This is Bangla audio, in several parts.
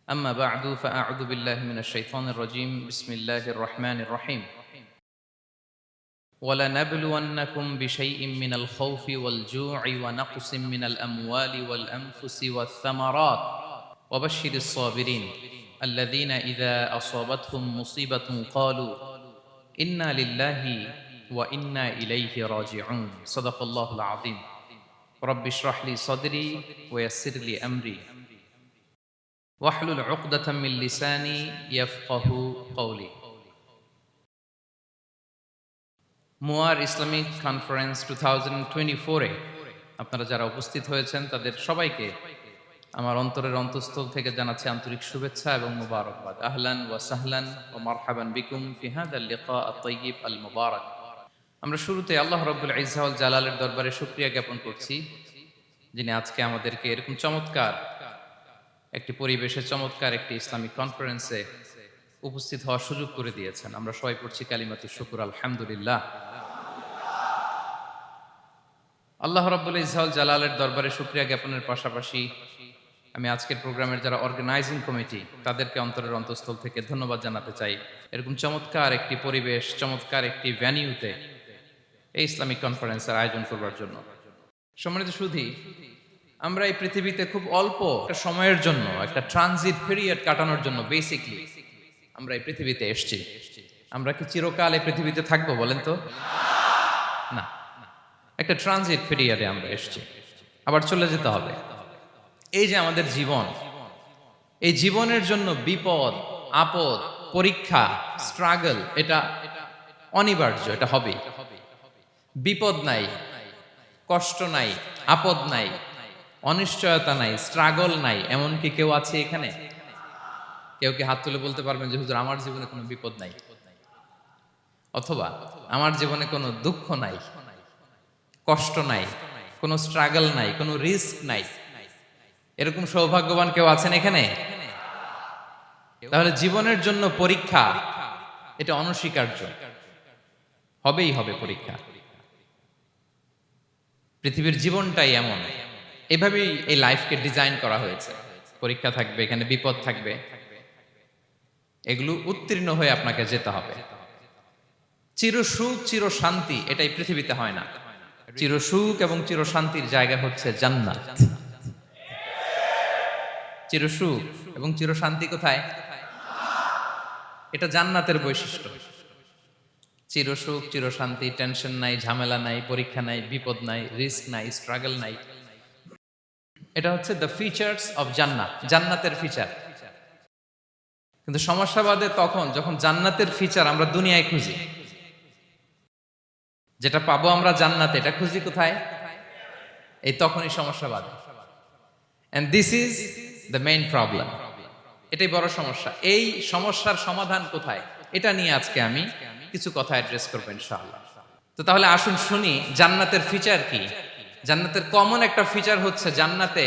أما بعد فأعوذ بالله من الشيطان الرجيم بسم الله الرحمن الرحيم ولنبلونكم بشيء من الخوف والجوع ونقص من الأموال والأنفس والثمرات وبشر الصابرين الذين إذا أصابتهم مصيبة قالوا إنا لله وإنا إليه راجعون صدق الله العظيم رب اشرح لي صدري ويسر لي أمري ওয়াহলুল উকদাতাম মিন লিসানি ইয়াফকাহু কওলি। মুয়ার ইসলামিক কনফারেন্স 2024-এ আপনারা যারা উপস্থিত হয়েছেন তাদের সবাইকে আমার অন্তরের অন্তঃস্থল থেকে জানাচ্ছি আন্তরিক শুভেচ্ছা এবং মুবারকবাদ। আহলান ওয়া সাহলান ওয়া মারহাবান বিকুম ফি হাযাল লিকা আত-তাইয়্যিব আল মুবারাক। আমরা শুরুতে আল্লাহ রাব্বুল ইজ্জা ওয়াল জালালের দরবারে শুকরিয়া জ্ঞাপন করছি, যিনি আজকে আমাদেরকে এরকম চমৎকার একটি পরিবেশে চমৎকার একটি ইসলামিক কনফারেন্সে উপস্থিত হওয়ার সুযোগ করে দিয়েছেন। আমরা সবাই পড়ছি কালিমাতুশ শুকর আলহামদুলিল্লাহ। আল্লাহ রাব্বুল ইজ্জা ওয়াল জালালের দরবারে শুকরিয়া জ্ঞাপনের পাশাপাশি আমি আজকের প্রোগ্রামের যারা অর্গানাইজিং কমিটি তাদেরকে অন্তরের অন্তঃস্থল থেকে ধন্যবাদ জানাতে চাই। এরকম চমৎকার একটি পরিবেশ, চমৎকার একটি ভেন্যুতে এই ইসলামিক কনফারেন্সের আয়োজন করবার জন্য। সম্মানিত সুধী, আমরা এই পৃথিবীতে খুব অল্প একটা সময়ের জন্য, একটা ট্রানজিট পিরিয়ড কাটানোর জন্য বেসিকলি আমরা এই পৃথিবীতে এসেছি। আমরা কি চিরকাল এই পৃথিবীতে থাকবো বলেন তো? না, একটা ট্রানজিট পিরিয়ডে আমরা এসেছি, আবার চলে যেতে হবে। এই যে আমাদের জীবন, এই জীবনের জন্য বিপদ, আপদ, পরীক্ষা, স্ট্রাগল এটা অনিবার্য, এটা হবেই। বিপদ নাই, কষ্ট নাই, আপদ নাই, অনিশ্চয়তা নাই, স্ট্রাগল নাই, এমন কি কেউ আছে এখানে? কেউ কি হাত তুলে বলতে পারবেন যে হুজুর আমার জীবনে কোনো বিপদ নাই, অথবা আমার জীবনে কোনো দুঃখ নাই, কষ্ট নাই, কোনো স্ট্রাগল নাই, কোনো রিস্ক নাই? এরকম সৌভাগ্যবান কেউ আছেন এখানে? তাহলে জীবনের জন্য পরীক্ষা এটা অনস্বীকার্য, হবেই হবে পরীক্ষা। পৃথিবীর জীবনটাই এমন, এভাবেই এই লাইফকে ডিজাইন করা হয়েছে। পরীক্ষা থাকবে, এখানে বিপদ থাকবে, এগুলো উত্তীর্ণ হয়ে আপনাকে যেতে হবে। চির সুখ চির শান্তি এটাই পৃথিবীতে হয় না। চির সুখ এবং চির শান্তির জায়গা হচ্ছে জান্নাত। চির সুখ এবং চির শান্তি কোথায়? এটা জান্নাতের বৈশিষ্ট্য। চির সুখ চির শান্তি, টেনশন নাই, ঝামেলা নাই, পরীক্ষা নাই, বিপদ নাই, রিস্ক নাই, স্ট্রাগল নাই, এটা হচ্ছে দ্য ফিচার্স অফ জান্নাত, জান্নাতের ফিচার। কিন্তু সমস্যা বাদে তখন যখন জান্নাতের ফিচার আমরা দুনিয়ায় খুঁজি, যেটা পাবো আমরা জান্নাতে, এটা খুঁজি কোথায়? এই তখনই সমস্যা বাদে। And this is the main problem. এটাই বড় সমস্যা। এই সমস্যার সমাধান কোথায়, এটা নিয়ে আজকে আমি কিছু কথা অ্যাড্রেস করবো ইনশাআল্লাহ। তো তাহলে আসুন শুনি জান্নাতের ফিচার কি। জান্নাতের কমন একটা ফিচার হচ্ছে জান্নাতে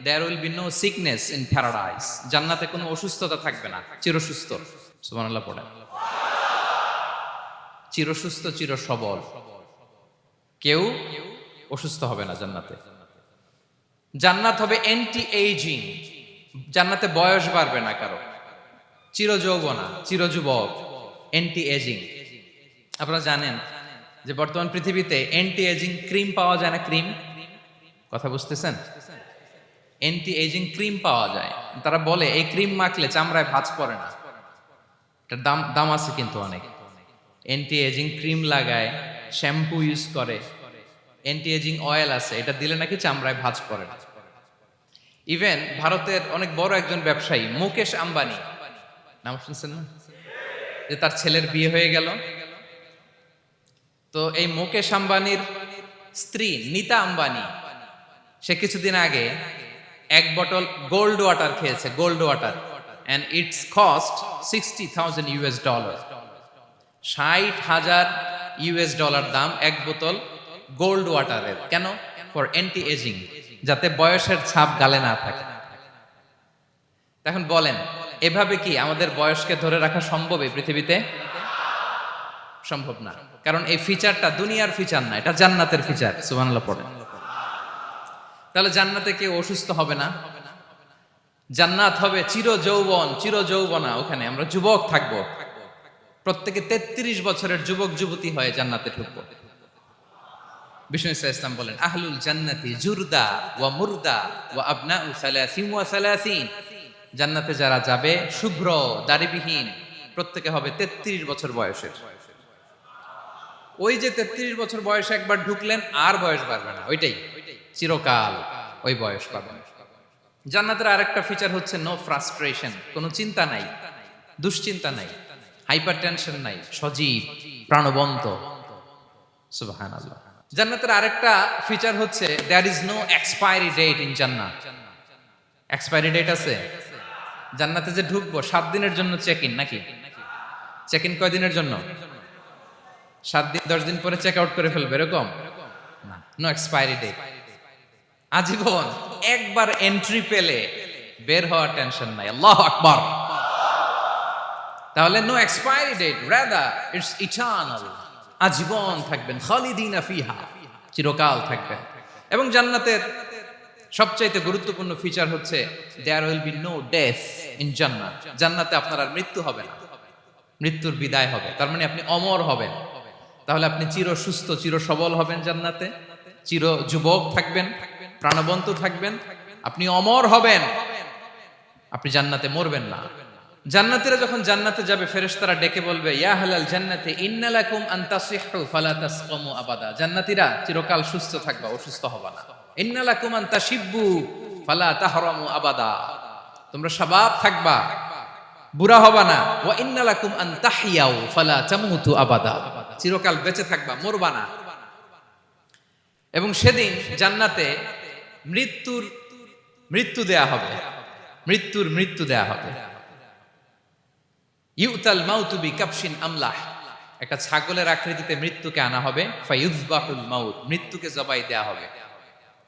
there will be no sickness in paradise। জান্নাতে কোনো অসুস্থতা থাকবে না, চিরসুস্থ। সুবহানাল্লাহ পড়েন। চিরসুস্থ, চির সবল, কেউ অসুস্থ হবে না জান্নাতে। জান্নাত হবে অ্যান্টি এইজিং, জান্নাতে বয়স বাড়বে না কারো, চির যৌবনা, চির যুবক, অ্যান্টি এজিং। আপনারা জানেন যে বর্তমান পৃথিবীতে অ্যান্টি এজিং ক্রিম পাওয়া যায় না? ক্রিম, কথা বুঝতেছেন? অ্যান্টি এজিং ক্রিম পাওয়া যায়। তারা বলে এই ক্রিম মাখলে চামড়ায় ভাঁজ পড়ে না। এটার দাম আছে কিন্তু অনেক। অ্যান্টি এজিং ক্রিম লাগায়, শ্যাম্পু ইউজ করে, অ্যান্টি এজিং অয়েল আছে, এটা দিলে নাকি চামড়ায় ভাঁজ পড়ে না। ইভেন ভারতের অনেক বড় একজন ব্যবসায়ী মুকেশ আম্বানি, নাম শুনছেন না? যে তার ছেলের বিয়ে হয়ে গেল। তো এই মুকেশ আম্বানির স্ত্রী নীতা আম্বানি, সে কিছুদিন আগে এক বোতল গোল্ড ওয়াটার খেয়েছে, gold water, and it's cost $60,000। $60,000 দাম এক বোতল গোল্ড ওয়াটারের। কেন? ফর অ্যান্টি এজিং, যাতে বয়সের ছাপ গালে না থাকে। এখন বলেন, এভাবে কি আমাদের বয়সকে ধরে রাখা সম্ভব এই পৃথিবীতে? সম্ভব না, কারণ এই ফিচারটা দুনিয়ার ফিচার না, এটা জান্নাতের ফিচার। সুবহানাল্লাহ পড়েন। তাহলে জান্নাতে কেউ অসুস্থ হবে না, জান্নাত হবে চির যৌবন, চির যৌবনা, ওখানে আমরা যুবক থাকবো, প্রত্যেকে 33 বছরের যুবক যুবতী হয়ে জান্নাতে ঢুকবো। বিষ্ণু ইসলাম বলেন, আহলুল জান্নাতি জুরদা ওয়া মুরদা ওয়া আবনাউ সালাসিন ওয়া সালাসিন, জান্নাতে যারা যাবে শুভ্র দাড়িবিহীন, প্রত্যেকে হবে 33 বছর বয়সের। ওই যে 33 বছর বয়সে একবার ঢুকলেন আর বয়স বাড়বে না, ওইটাই চিরকাল ওই বয়স পাবেন। জান্নাতের আরেকটা ফিচার হচ্ছে নো ফ্রাস্ট্রেশন, কোনো চিন্তা নাই, দুশ্চিন্তা নাই, হাইপার টেনশন নাই, সজীব প্রাণবন্ত। সুবহানাল্লাহ। জান্নাতের আরেকটা ফিচার হচ্ছে there is no expiry date in জান্নাত। এক্সপায়ারি ডেট আছে? জান্নাতে যে ঢুকবো 7 দিনের জন্য চেক ইন, নাকি চেক ইন কয় দিনের জন্য? 7 দিন 10 দিন পরে চেক আউট করে ফেলবে এরকম না, নো এক্সপায়ারি ডেট, আজীবন। একবার এন্ট্রি পেলে বের হওয়ার টেনশন নাই। আল্লাহু আকবার। তাহলে no expiry date, rather it's eternal, আজীবন থাকবেন, খালিদিনা ফিহা, চিরকাল থাকবেন। এবং জান্নাতের সবচাইতে গুরুত্বপূর্ণ ফিচার হচ্ছে there will be no death in জান্নাত। জান্নাতে আপনার আর মৃত্যু হবে না, মৃত্যুর বিদায় হবে, তার মানে আপনি অমর হবেন। তাহলে আপনি চির সুস্থ, চির সবল হবেন জান্নাতে, চির যুবক থাকবেন, প্রাণবন্ত থাকবেন, আপনি অমর হবেন, আপনি জান্নাতে মরবেন না। জান্নাতীরা যখন জান্নাতে যাবে, ফেরেশতারা ডেকে বলবে, ইয়া আহলাল জান্নাতি ইন্না লাকুম আন তাসিহু ফালা তাসকামু আবাদা। জান্নাতীরা চিরকাল সুস্থ থাকবা, অসুস্থ হবা না। ইন্না লাকুম আন তাশিব্বু ফালা তাহরামু আবাদা, তোমরা শাবাব থাকবা, বুড়া হবা না। ওয়া ইন্না লাকুম আন তাহইয়াউ ফালা তামুতু আবাদা, চিরকাল বেঁচে থাকবা, মরবা না। এবং সেদিন জান্নাতে মৃত্যু দেয়া হবে, মৃত্যু দেয়া হবে। ইউতাল মাউতু বিকাবশিন আমলাহ, একটা ছাগলের আকৃতিতে মৃত্যুকে আনা হবে। ফায়ুযবাহুল মাউত, মৃত্যুকে জবাই দেয়া হবে।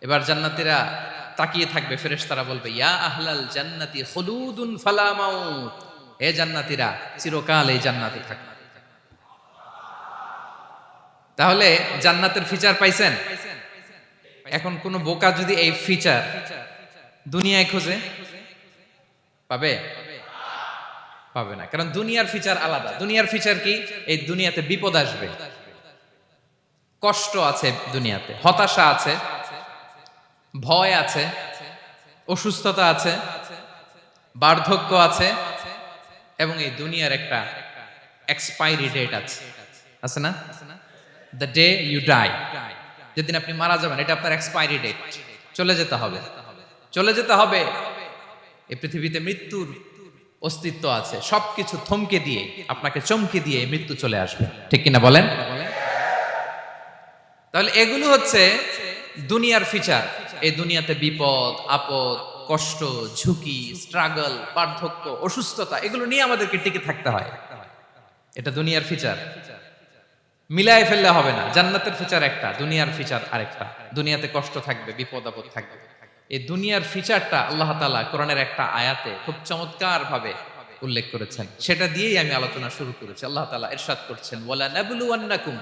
এবার জান্নাতীরা তাকিয়ে থাকবে, ফেরেশতারা বলবে, ইয়া আহলাল জান্নাতি খুলুদুন ফালা মাউত, হে জান্নাতীরা চিরকাল এই জান্নাতে থাকবে। তাহলে জান্নাতের ফিচার পাইছেন? এখন কোন বোকা যদি এই ফিচার দুনিয়ায় খোঁজে, পাবে? পাবে না, কারণ দুনিয়ার ফিচার আলাদা। দুনিয়ার ফিচার কি? এই দুনিয়াতে বিপদ আসবে, কষ্ট আছে দুনিয়াতে, হতাশা আছে, ভয় আছে, অসুস্থতা আছে, বার্ধক্য আছে, এবং এই দুনিয়ার একটা এক্সপায়ারি ডেট আছে, আছে না? দ্য ডে ইউ ডাই, যেদিন আপনি মারা যাবেন, এটা আপনার এক্সপায়ারি ডেট, চলে যেতে হবে, চলে যেতে হবে। এই পৃথিবীতে মৃত্যুর অস্তিত্ব আছে, সবকিছু থমকে দিয়ে, আপনাকে চমকে দিয়ে মৃত্যু চলে আসবে, ঠিক কিনা বলেন? তাহলে এগুলো হচ্ছে দুনিয়ার ফিচার। এই দুনিয়াতে বিপদ আপদ, কষ্ট, ঝুঁকি, স্ট্রাগল, বার্ধক্য, অসুস্থতা, এগুলো নিয়ে আমাদেরকে টিকে থাকতে হয়। এটা দুনিয়ার ফিচার, মিলায় ফেললে হবে না। জান্নাতের ফিচার একটা, দুনিয়ার ফিচার আরেকটা। দুনিয়াতে কষ্ট থাকবে, বিপদ আপদ থাকবে। এই দুনিয়ার ফিচারটা আল্লাহ তাআলা কোরআনের একটা আয়াতে খুব চমৎকার ভাবে উল্লেখ করেছেন, সেটা দিয়েই আমি আলোচনা শুরু করেছি। আল্লাহ তাআলা ইরশাদ করছেন, ওয়ালা নাবলুওয়ান্নাকুম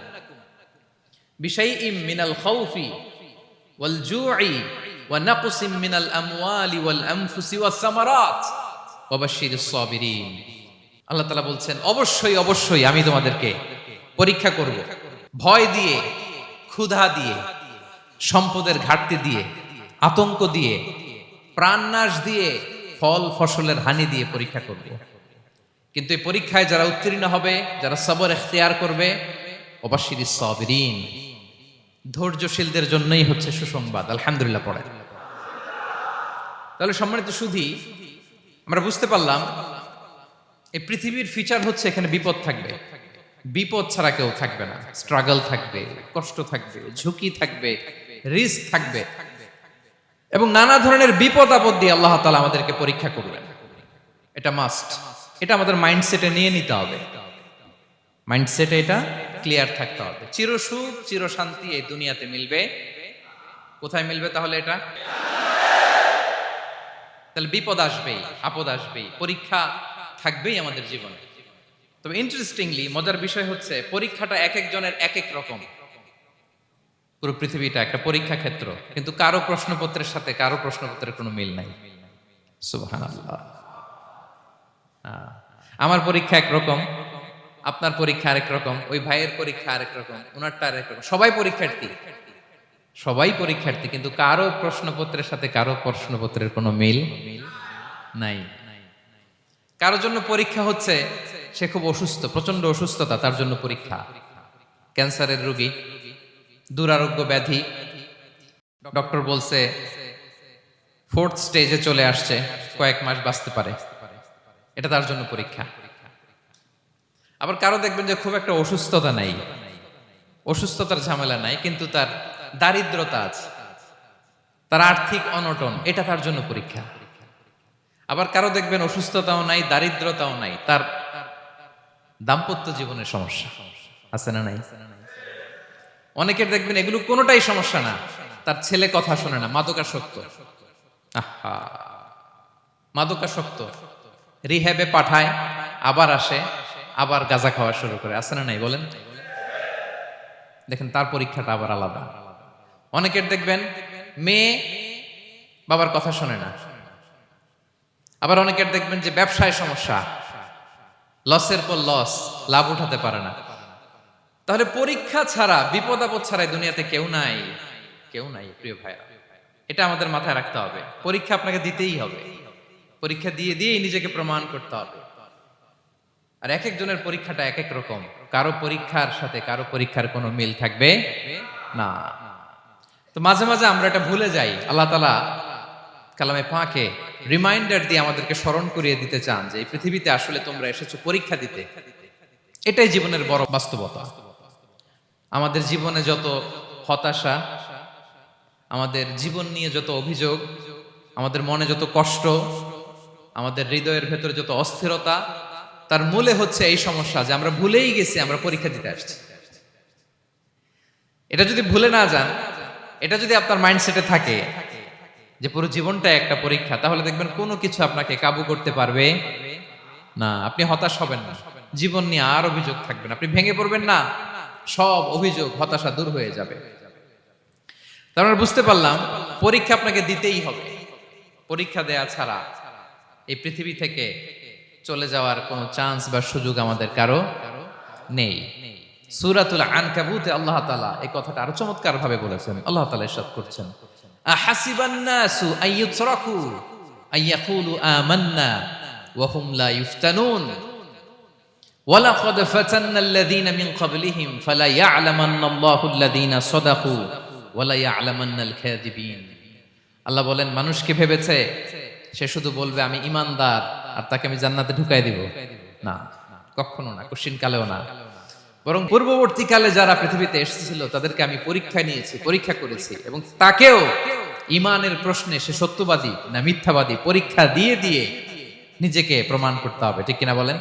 বিশাইইম মিনাল খাউফি ওয়াল জুই ওয়া নাকসিম মিনাল আমওয়ালি ওয়াল আনফুসি ওয়াস সামারাত ওয়া বাশশিরিস সাবিরিন। আল্লাহ তাআলা বলছেন, অবশ্যই অবশ্যই আমি তোমাদেরকে পরীক্ষা করব, ভয় দিয়ে, ক্ষুধা দিয়ে, সম্পদের ঘাটতি দিয়ে, আতঙ্ক দিয়ে, প্রাণনাশ দিয়ে, ফল ফসলের হানি দিয়ে পরীক্ষা করব। কিন্তু এই পরীক্ষায় যারা উত্তীর্ণ হবে, যারা সবর ইখতিয়ার করবে, ওয়াবাশশিরিস সাবিরিন, ধৈর্যশীলদের জন্যই হচ্ছে সুসংবাদ। আলহামদুলিল্লাহ পড়ে। তাহলে সম্মানিত সুধী, আমরা বুঝতে পারলাম এই পৃথিবীর ফিচার হচ্ছে এখানে বিপদ থাকবে, বিপদ ছাড়া কেউ থাকবে না। স্ট্রাগল থাকবে, কষ্ট থাকবে, ঝুঁকি থাকবে, রিস্ক থাকবে, এবং নানা ধরনের বিপদ আপদ দিয়ে আল্লাহ তাআলা আমাদেরকে পরীক্ষা করবেন। এটা মাস্ট, এটা আমাদের মাইন্ডসেটে নিয়ে নিতে হবে, মাইন্ডসেটে এটা ক্লিয়ার থাকতে হবে। চিরসুখ চির শান্তি এই দুনিয়াতে মিলবে, কোথায় মিলবে তাহলে? এটা তাহলে বিপদ আসবেই, আপদ আসবেই, পরীক্ষা থাকবেই আমাদের জীবনে। তবে ইন্টারেস্টিংলি মজার বিষয় হচ্ছে, পরীক্ষাটা এক একজনের এক এক রকম। পুরো পৃথিবীটা একটা পরীক্ষা ক্ষেত্র, কিন্তু কারো প্রশ্নপত্রের সাথে কারো প্রশ্নপত্রের কোনো মিল নাই। সুবহানাল্লাহ। আমার পরীক্ষা একরকম, আপনার পরীক্ষা আরেক রকম, ওই ভাইয়ের পরীক্ষা আরেক রকম, ওনারটা আরেক রকম। সবাই পরীক্ষার্থী, সবাই পরীক্ষার্থী, কিন্তু কারো প্রশ্নপত্রের সাথে কারো প্রশ্নপত্রের কোনো মিল নাই। কারোর জন্য পরীক্ষা হচ্ছে সে খুব অসুস্থ, প্রচন্ড অসুস্থতা, তার জন্য পরীক্ষা। ক্যান্সারের রোগী, দুরারোগ্য ব্যাধি, ডক্টর বলছে 4th স্টেজে চলে আসছে, কয়েক মাস বাঁচতে পারে, এটা তার জন্য পরীক্ষা। আবার কারো দেখবেন যে খুব একটা অসুস্থতা নাই, অসুস্থতার ঝামেলা নাই, কিন্তু তার দারিদ্রতা আছে, তার আর্থিক অনটন, এটা তার জন্য পরীক্ষা। আবার কারো দেখবেন অসুস্থতাও নাই, দারিদ্রতাও নাই, তার দাম্পত্য জীবনের সমস্যা আছে না নাই? অনেকের দেখবেন এগুলো কোনোটাই সমস্যা না, তার ছেলে কথা শোনে না, মাদকাসক্ত। আহা, মাদকাসক্ত, রিহ্যাবে পাঠায়, আবার আসে, আবার গাঁজা খাওয়া শুরু করে, আছে না নাই বলেন? দেখেন তার পরীক্ষাটা আবার আলাদা। অনেকের দেখবেন মেয়ে বাবার কথা শোনে না। আবার অনেকের দেখবেন যে ব্যবসায় সমস্যা, লসের পর লস, লাভ উঠাতে পারে না। তাহলে পরীক্ষা ছাড়া, বিপদ আপদ ছাড়া দুনিয়াতে কেউ নাই, কেউ নাই প্রিয় ভাইরা। এটা আমাদের মাথায় রাখতে হবে। পরীক্ষা আপনাকে দিতেই হবে, পরীক্ষা দিয়ে দিয়েই নিজেকে প্রমাণ করতে হবে। আর এক একজনের পরীক্ষাটা এক এক রকম, কারো পরীক্ষার সাথে কারো পরীক্ষার কোনো মিল থাকবে না। তো মাঝে মাঝে আমরা এটা ভুলে যাই। আল্লাহ তাআলা কালামে পাকে রিমাইন্ডার দিয়ে আমাদেরকে স্মরণ করিয়ে দিতে চান যে এই পৃথিবীতে আসলে তোমরা এসেছো পরীক্ষা দিতে। এটাই জীবনের বড় বাস্তবতা। আমাদের জীবনে যত হতাশা, আমাদের জীবন নিয়ে যত অভিযোগ, আমাদের মনে যত কষ্ট, আমাদের হৃদয়ের ভেতরে যত অস্থিরতা, তার মূলে হচ্ছে এই সমস্যা যে আমরা ভুলেই গেছি আমরা পরীক্ষা দিতে আসছি। এটা যদি ভুলে না যান, এটা যদি আপনার মাইন্ডসেটে থাকে যে পুরো জীবনটা একটা পরীক্ষা, তাহলে দেখবেন কোনো কিছু আপনাকে কাবু করতে পারবে না। আপনি হতাশ হবেন না, জীবন নিয়ে আর অভিযোগ থাকবে না, আপনি ভেঙে পড়বেন না, সব অভিযোগ হতাশা দূর হয়ে যাবে। তার মানে বুঝতে পারলাম পরীক্ষা আপনাকে দিতেই হবে। পরীক্ষা দেয়া ছাড়া এই পৃথিবী থেকে চলে যাওয়ার কোনো চান্স বা সুযোগ আমাদের কারো নেই। সূরাতুল আনকাবুতে আল্লাহ তাআলা এই কথাটা আরো চমৎকার ভাবে বলেছেন। আল্লাহ তাআলা ইরশাদ করছেন, আহাসিবান নাসু আইয়ুতরাকু আইয়াকুলু আমান্না ওয়া হুম লা ইফতানুন ওয়ালাকাদ ফাতান্নাল্লাযীনা মিন ক্বাবলিহিম ফালা ইয়া'লামান্নাল্লাহু আল্লাযীনা সাদাকু ওয়ালা ইয়া'লামান্নাল কাযিবিন। আল্লাহ বলেন, মানুষকে ভেবেছে সে শুধু বলবে আমি ঈমানদার আর তাকে আমি জান্নাতে ঢুকাই দিব? না, কখনো না, কোশ্চিন কালেও না। বরং পূর্ববর্তীকালে যারা পৃথিবীতে এসেছিল তাদেরকে আমি পরীক্ষায় নিয়েছি, পরীক্ষা করেছি, এবং তাকেও ঈমানের প্রশ্নে সে সত্যবাদী না মিথ্যাবাদী পরীক্ষা দিয়ে দিয়ে নিজেকে প্রমাণ করতে হবে। ঠিক কিনা বলেন?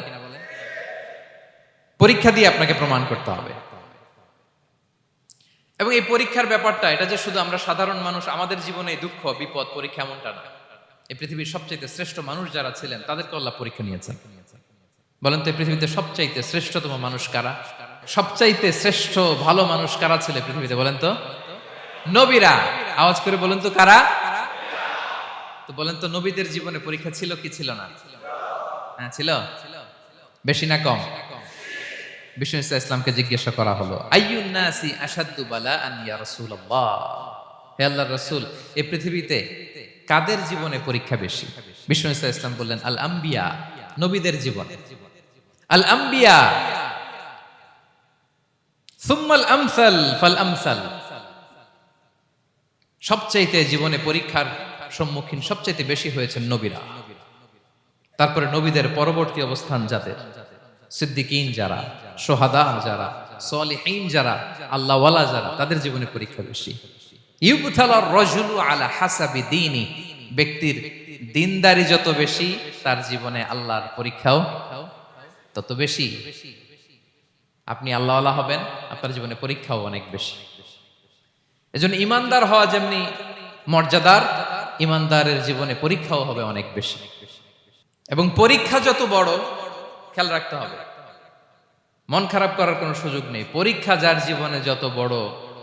পরীক্ষা দিয়ে আপনাকে প্রমাণ করতে হবে। এবং এই পরীক্ষার ব্যাপারটা, এটা যে শুধু আমরা সাধারণ মানুষ আমাদের জীবনে দুঃখ বিপদ পরীক্ষা এমনটা না। এই পৃথিবীর সবচাইতে শ্রেষ্ঠ মানুষ যারা ছিলেন তাদেরকে আল্লাহ পরীক্ষা নিয়েছেন। বলেন তো এই পৃথিবীতে সবচাইতে শ্রেষ্ঠতম মানুষ কারা? সবচাইতে শ্রেষ্ঠ ভালো মানুষ কারা ছিল পৃথিবীতে? বলেন তো নবীরা। আওয়াজ করে বলেন তো কারা? তো বলেন তো নবীদের জীবনে পরীক্ষা ছিল কি ছিল না? হ্যাঁ ছিল। বেশি না কম? বিষ্ণু ইসলামকে জিজ্ঞাসা করা হলো, আইয়ুন নাসি আশাদ্দু বালাআন ইয়া রাসূলুল্লাহ, হে আল্লাহর রাসূল, এই পৃথিবীতে কাদের জীবনে পরীক্ষা বেশি? বিষ্ণু ইসলাম বললেন, আল আম্বিয়া, নবীদের জীবন। আল আম্বিয়া সুম্মাল আমসাল ফাল আমসাল, সবচাইতে জীবনে পরীক্ষার সম্মুখীন সবচাইতে বেশি হয়েছেন নবীরা। তারপরে নবীদের পরবর্তী অবস্থান যাদের, সিদ্দিকিন যারা, সোহাদা যারা, সালিহিন যারা, আল্লাহওয়ালা যারা, তাদের জীবনে পরীক্ষা বেশি। ইউবতালার রাজুলু আলা হাসাবি দীনি, ব্যক্তির দিনদারি যত বেশি তার জীবনে আল্লাহর পরীক্ষাও তত বেশি। আপনি আল্লাহওয়ালা হবেন, আপনার জীবনে পরীক্ষাও অনেক বেশি। এজন্য ইমানদার হওয়া যেমনি মর্যাদার, ইমানদারের জীবনে পরীক্ষাও হবে অনেক বেশি। এবং পরীক্ষা যত বড়, খেয়াল রাখতে হবে, মন খারাপ করার কোনো সুযোগ নেই। পরীক্ষা যার জীবনে যত বড়,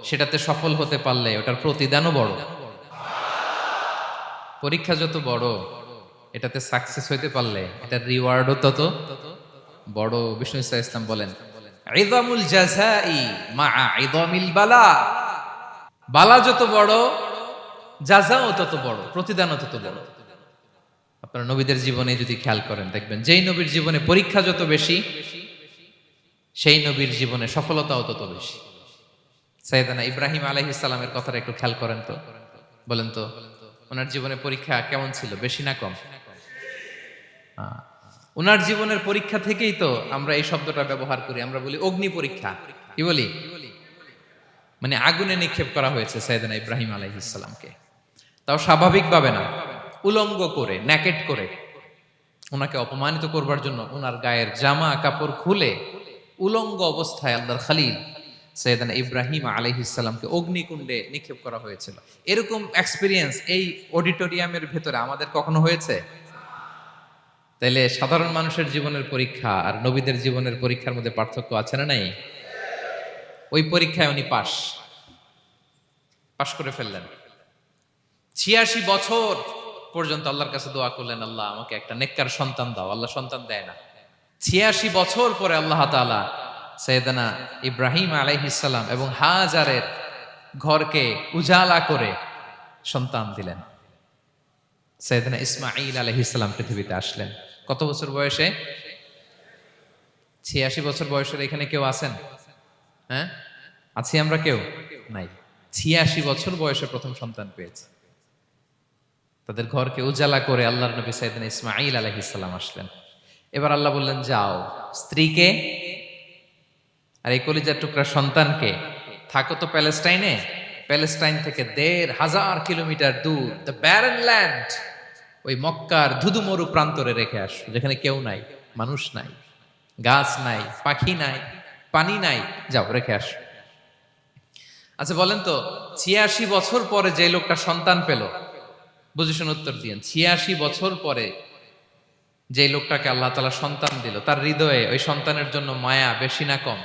সেটাতে সফল হতে পারলে ওটার প্রতিদানও বড়। পরীক্ষা যত বড়, এটাতে সাকসেস হইতে পারলে এটার রিওয়ার্ডও তত বড়। বিষ্ণু ইসা ইসলাম বলেন, ইযামুল জাযাই মা ইযামিল বালা। বালা যত বড়, জাযাও তত বড়, প্রতিদানও তত বড়। আপনারা নবীদের জীবনে যদি খেয়াল করেন, দেখবেন যেই নবীর জীবনে পরীক্ষা যত বেশি, সেই নবীর জীবনে সফলতাও তত বেশি। সাইয়েদানা ইব্রাহিম আলাইহিস সালামের কথাটা একটু খেয়াল করেন তো, বলেন তো ওনার জীবনে পরীক্ষা কেমন ছিল, বেশি না কম? ওনার জীবনের পরীক্ষা থেকেই তো আমরা এই শব্দটা ব্যবহার করি, আমরা বলি অগ্নি পরীক্ষা। কি বলি? মানে আগুনে নিক্ষেপ করা হয়েছে সাইয়েদানা ইব্রাহিম আলাইহিস সালামকে, তাও স্বাভাবিকভাবে না, উলঙ্গ করে, ন্যাকেট করে ওনাকে অপমানিত করবার জন্য ওনার গায়ের জামা কাপড় খুলে উলঙ্গ অবস্থায় আল্লাহর খলিল সাইয়েদানা ইব্রাহিম আলাইহিস সালামকে অগ্নিকুণ্ডে নিক্ষেপ করা হয়েছিল। এরকম এক্সপেরিয়েন্স এই অডিটোরিয়ামের ভেতরে আমাদের কখনো হয়েছে? তাইলে সাধারণ মানুষের জীবনের পরীক্ষা আর নবীদের জীবনের পরীক্ষার মধ্যে পার্থক্য আছে না নাই? ওই পরীক্ষায় উনি পাশ করে ফেললেন। ৮৬ বছর পর্যন্ত আল্লাহর কাছে দোয়া করলেন, আল্লাহ আমাকে একটা নেককার সন্তান দাও। আল্লাহ সন্তান দেয় না। ৮৬ বছর পরে আল্লাহ তাআলা সাইয়েদানা ইব্রাহিম আলাইহিস সালাম এবং হাজারের ঘরকে উজালা করে সন্তান দিলেন। সাইয়েদানা ইসমাঈল আলাইহিস সালাম পৃথিবীতে আসলেন কত বছর বয়সে? ৮৬ বছর বয়সের এখানে কেউ আছেন? হ্যাঁ, আছি আমরা? কেউ নাই। ৮৬ বছর বয়সে প্রথম সন্তান পেয়েছে। তাদের ঘরকে উজালা করে আল্লাহর নবী সাইয়েদনা ইসমাঈল আলাইহিস সালাম আসলেন। এবার আল্লাহ বললেন, যাও স্ত্রীকে আর এই কলিজার টুকরা সন্তানকে, থাকো তো প্যালেস্টাইনে, প্যালেস্টাইন থেকে ১৫০০ কিলোমিটার দূর, দ্য ব্যারেন ল্যান্ড, ওই মক্কার ধুধুমরু প্রান্তরে রেখে আসো, যেখানে কেউ নাই, মানুষ নাই, গাছ নাই, পাখি নাই, পানি নাই, যাও রেখে আসো। আচ্ছা বলেন তো, ৮৬ বছর পরে যে লোকটা সন্তান পেল, বুঝে শুনে উত্তর দিয়েন, ৮৬ বছর পরে যে লোকটাকে আল্লাহ তাআলা সন্তান দিল, তার হৃদয়ে ওই সন্তানের জন্য মায়া বেশি না কম?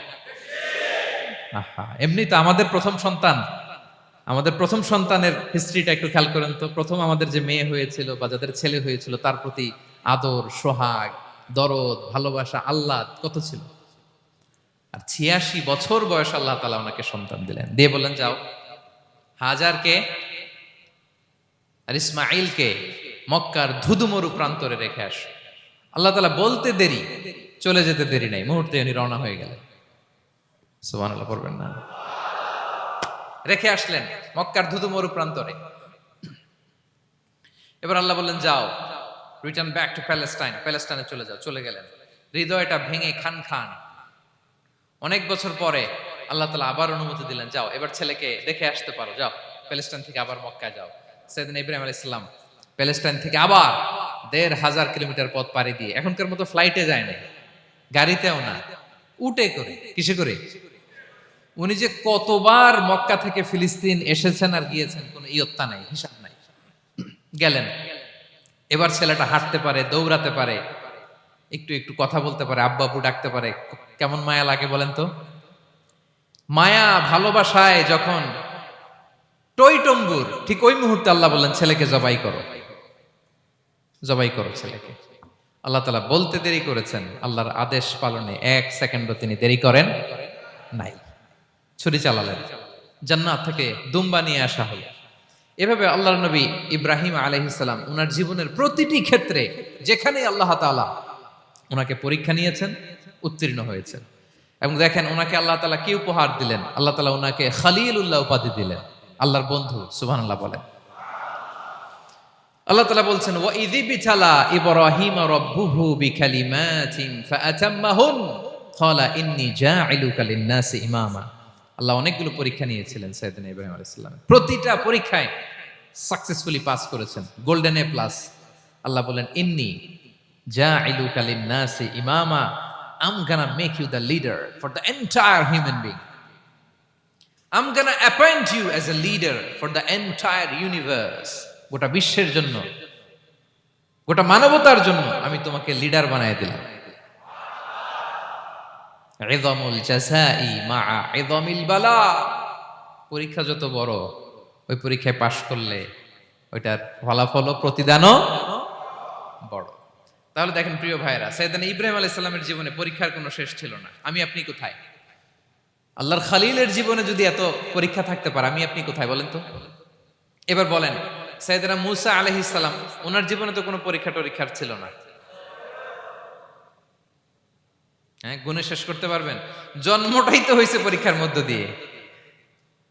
এমনি তো আমাদের প্রথম সন্তানের হিস্ট্রিটা একটু খেয়াল করেন তো। প্রথম আমাদের যে মেয়ে হয়েছিল বা যাদের ছেলে হয়েছিল, তার প্রতি আদর, সোহাগ, দরদ, ভালোবাসা, আহ্লাদ কত ছিল। আর ৮৬ বছর বয়স আল্লাহ তাআলা ওনাকে সন্তান দিলেন, দিয়ে বললেন, যাও হাজারকে আর ইসমাঈলকে মক্কার ধুধুমরু প্রান্তরে রেখে আস। আল্লাহ তাআলা বলতে দেরি, চলে যেতে দেরি নাই, মুহূর্তে উনি রওনা হয়ে গেলেন। সুবহানাল্লাহ পড়বেন না? রেখে আসলেন মক্কার ধুধুমরু প্রান্তরে। এবার আল্লাহ বললেন, যাও রিটার্ন ব্যাক টু প্যালেস্টাইন, প্যালেস্টাইনে চলে যাও। চলে গেলেন, হৃদয়টা ভেঙে খান খান। অনেক বছর পরে আল্লাহ তাআলা আবার অনুমতি দিলেন, যাও এবার ছেলেকে দেখে আসতে পারো, যাও প্যালেস্টাইন থেকে আবার মক্কায় যাও। সাইয়েদনা ইব্রাহিম আলাইহিস সালাম প্যালেস্টাইন থেকে আবার ১৫০০ কিলোমিটার পথ পাড়ি দিয়ে, এখনকার মতো ফ্লাইটে যায় না, গাড়িতেও না, উটে করে। কিসে করে? উনি যে কতবার মক্কা থেকে ফিলিস্তিন এসেছেন আর গিয়েছেন, কোনো ইয়ত্তা নাই, হিসাব নাই। গেলেন, এবার ছেলেটা হাঁটতে পারে, দৌড়াতে পারে, একটু একটু কথা বলতে পারে, আব্বু আব্বু ডাকতে পারে। কেমন মায়া লাগে বলেন তো? মায়া ভালোবাসায় যখন টইটম্বুর, ঠিক ওই মুহূর্তে আল্লাহ বললেন, ছেলেকে জবাই করো, জবাই করো ছেলেকে। আল্লাহ তাআলা বলতে দেরি করেছেন, আল্লাহর আদেশ পালনে ১ সেকেন্ডও তিনি দেরি করেন নাই। ছুরি চালালেন, জান্নাত থেকে দুম্বা নিয়ে আসা হলো। এভাবে আল্লাহর নবী ইব্রাহিম আলাইহিস সালাম উনার জীবনের প্রতিটি ক্ষেত্রে যেখানে আল্লাহ তাআলা ওনাকে পরীক্ষা নিয়েছেন, উত্তীর্ণ হয়েছেন। এবং দেখেন ওনাকে আল্লাহ তাআলা কি উপহার দিলেন। আল্লাহ তাআলা ওনাকে খলিলুল্লাহ উপাধি দিলেন, আল্লাহর বন্ধু। সুবহানাল্লাহ বলেন। আল্লাহ তাআলা বলছেন, ওয়া ইযিবতালা ইব্রাহিম রাব্বুহু বিকালিমাতিন ফাআতাম্মাহুন ক্বালা ইন্নী জাঈলুকা লিন-নাসি ইমামা। আল্লাহ অনেকগুলো পরীক্ষা নিয়েছিলেন সাইয়েদনা ইব্রাহিম আলাইহিস সালাম, প্রতিটা পরীক্ষায় সাকসেসফুলি পাস করেছেন, গোল্ডেন এ প্লাস। আল্লাহ বলেন, ইন্নী জাঈলুকা লিন-নাসি ইমামা, I'm gonna make you the leader for the entire human being. I'm gonna appoint you as a leader for the entire universe. গোটা বিশ্বের জন্য, গোটা মানবতার জন্য আমি তোমাকে লিডার বানায় দিলাম। ইযামুল জাযাই মা ইযামিল বালা। পরীক্ষা যত বড়, ওই পরীক্ষায় পাশ করলে ওইটার ফলাফল ও প্রতিদানও বড়। তাহলে দেখেন প্রিয় ভাইয়েরা, সাইয়েদনা ইব্রাহিম আলাইহিস সালামের জীবনে পরীক্ষার কোনো শেষ ছিল না। আমি আপনি কোথায়? আল্লাহর খালিলের জীবনে যদি এত পরীক্ষা থাকতে পারে, আমি আপনি কোথায় বলেন তো? এবার বলেন, সাইয়েদনা মূসা আলাইহিস সালাম, ওনার জীবনে তো কোনো পরীক্ষা টরীক্ষার ছিল না। হ্যাঁ, গুণে শেষ করতে পারবেন? জন্মটাই তো হয়েছে পরীক্ষার মধ্য দিয়ে।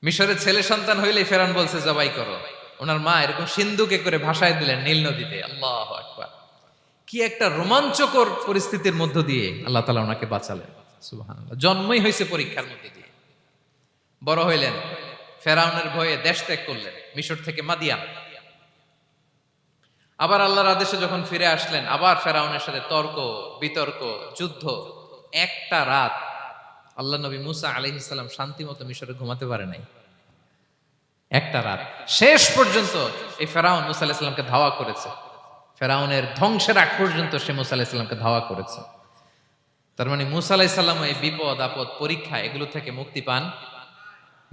মিশরের ছেলে সন্তান হইলেই ফেরাউন বলছে জবাই করো। ওনার মা এরকম সিন্ধুকে করে ভাসায় দিলেন নীল নদীতে। আল্লাহু আকবার! কি একটা রোমাঞ্চকর পরিস্থিতির মধ্য দিয়ে আল্লাহ তাআলা ওনাকে বাঁচালেন। সুবহানাল্লাহ। জন্মই হয়েছে পরীক্ষার মধ্য দিয়ে। বড় হইলেন, ফেরাউনের ভয়ে দেশ ত্যাগ করলেন, মিশর থেকে মাদিয়ান। আবার আল্লাহর আদেশে যখন ফিরে আসলেন, আবার ফেরাউনের সাথে তর্ক বিতর্ক, যুদ্ধ। একটা রাত আল্লাহ নবী মুসা আলাইহিস সালাম শান্তি মতো মিশরে ঘুমাতে পারে নাই। একটা রাত। শেষ পর্যন্ত এই ফেরাউন মুসা আলাইহিস সালামকে ধাওয়া করেছে। ফেরাউনের ধ্বংসের আগ পর্যন্ত সে মুসা আলাইহিস সালামকে ধাওয়া করেছে। তার মানে মুসা আলাইহিস সালাম এই বিপদ আপদ পরীক্ষা এগুলো থেকে মুক্তি পান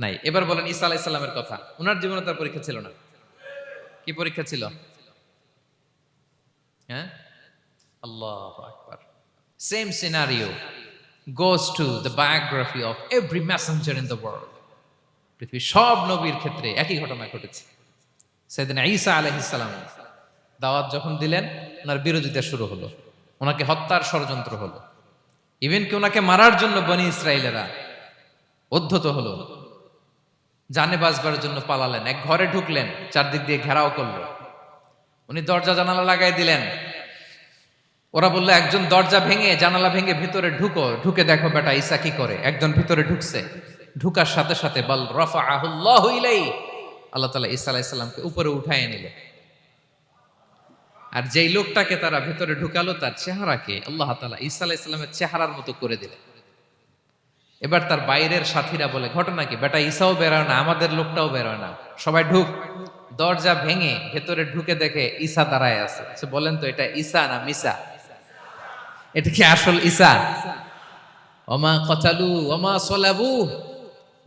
নাই। এবার বলেন ঈসা আলাইহিস সালামের কথা। ওনার জীবনে তার পরীক্ষা ছিল না? কি পরীক্ষা ছিল? হ্যাঁ, আল্লাহু আকবার। Same scenario goes to the biography of every messenger in the world. পৃথিবীর সব নবীর ক্ষেত্রে একই ঘটনা ঘটেছে। সাইয়েদনা ঈসা আলাইহিস সালাম দাওয়াত যখন দিলেন, ওনার বিরোধিতা শুরু হলো, ওনাকে হত্যার ষড়যন্ত্র হলো। ইভেন কি ওনাকে মারার জন্য বনি ইসরায়েলেরা উদ্ধত হলো, জানে বাঁচবার জন্য পালালেন। এক ঘরে ঢুকলেন, চারদিক দিয়ে ঘেরাও করলো। উনি দরজা জানালা লাগাই দিলেন। ওরা বললো, একজন দরজা ভেঙে জানালা ভেঙে ভিতরে ঢুকো, ঢুকে দেখো বেটা ঈসা কি করে। একজন ভিতরে ঢুকছে, ঢুকার সাথে সাথে বল রাফাআহুল্লাহু ইলাইহি, আল্লাহ তাআলা ঈসা আলাইহিস সালামকে উপরে উঠায় নিলেন। আর যেই লোকটাকে তারা ভিতরে ঢুকালো, তার চেহারাকে আল্লাহ তাআলা ঈসা আলাইহিস সালামের চেহারার মতো করে দিলেন। এবার তার বাইরের সাথীরা বলে, ঘটনা কি বেটা? ঈসাও বেরোয় না, আমাদের লোকটাও বেরোয় না, সবাই ঢুক। দরজা ভেঙে ভেতরে ঢুকে দেখে ঈসা দাঁড়ায় আছে। বলেন তো, এটা ঈসা না মিসা? এটা কি আসল ঈসা? ওমা কতালু ওমা সলাবু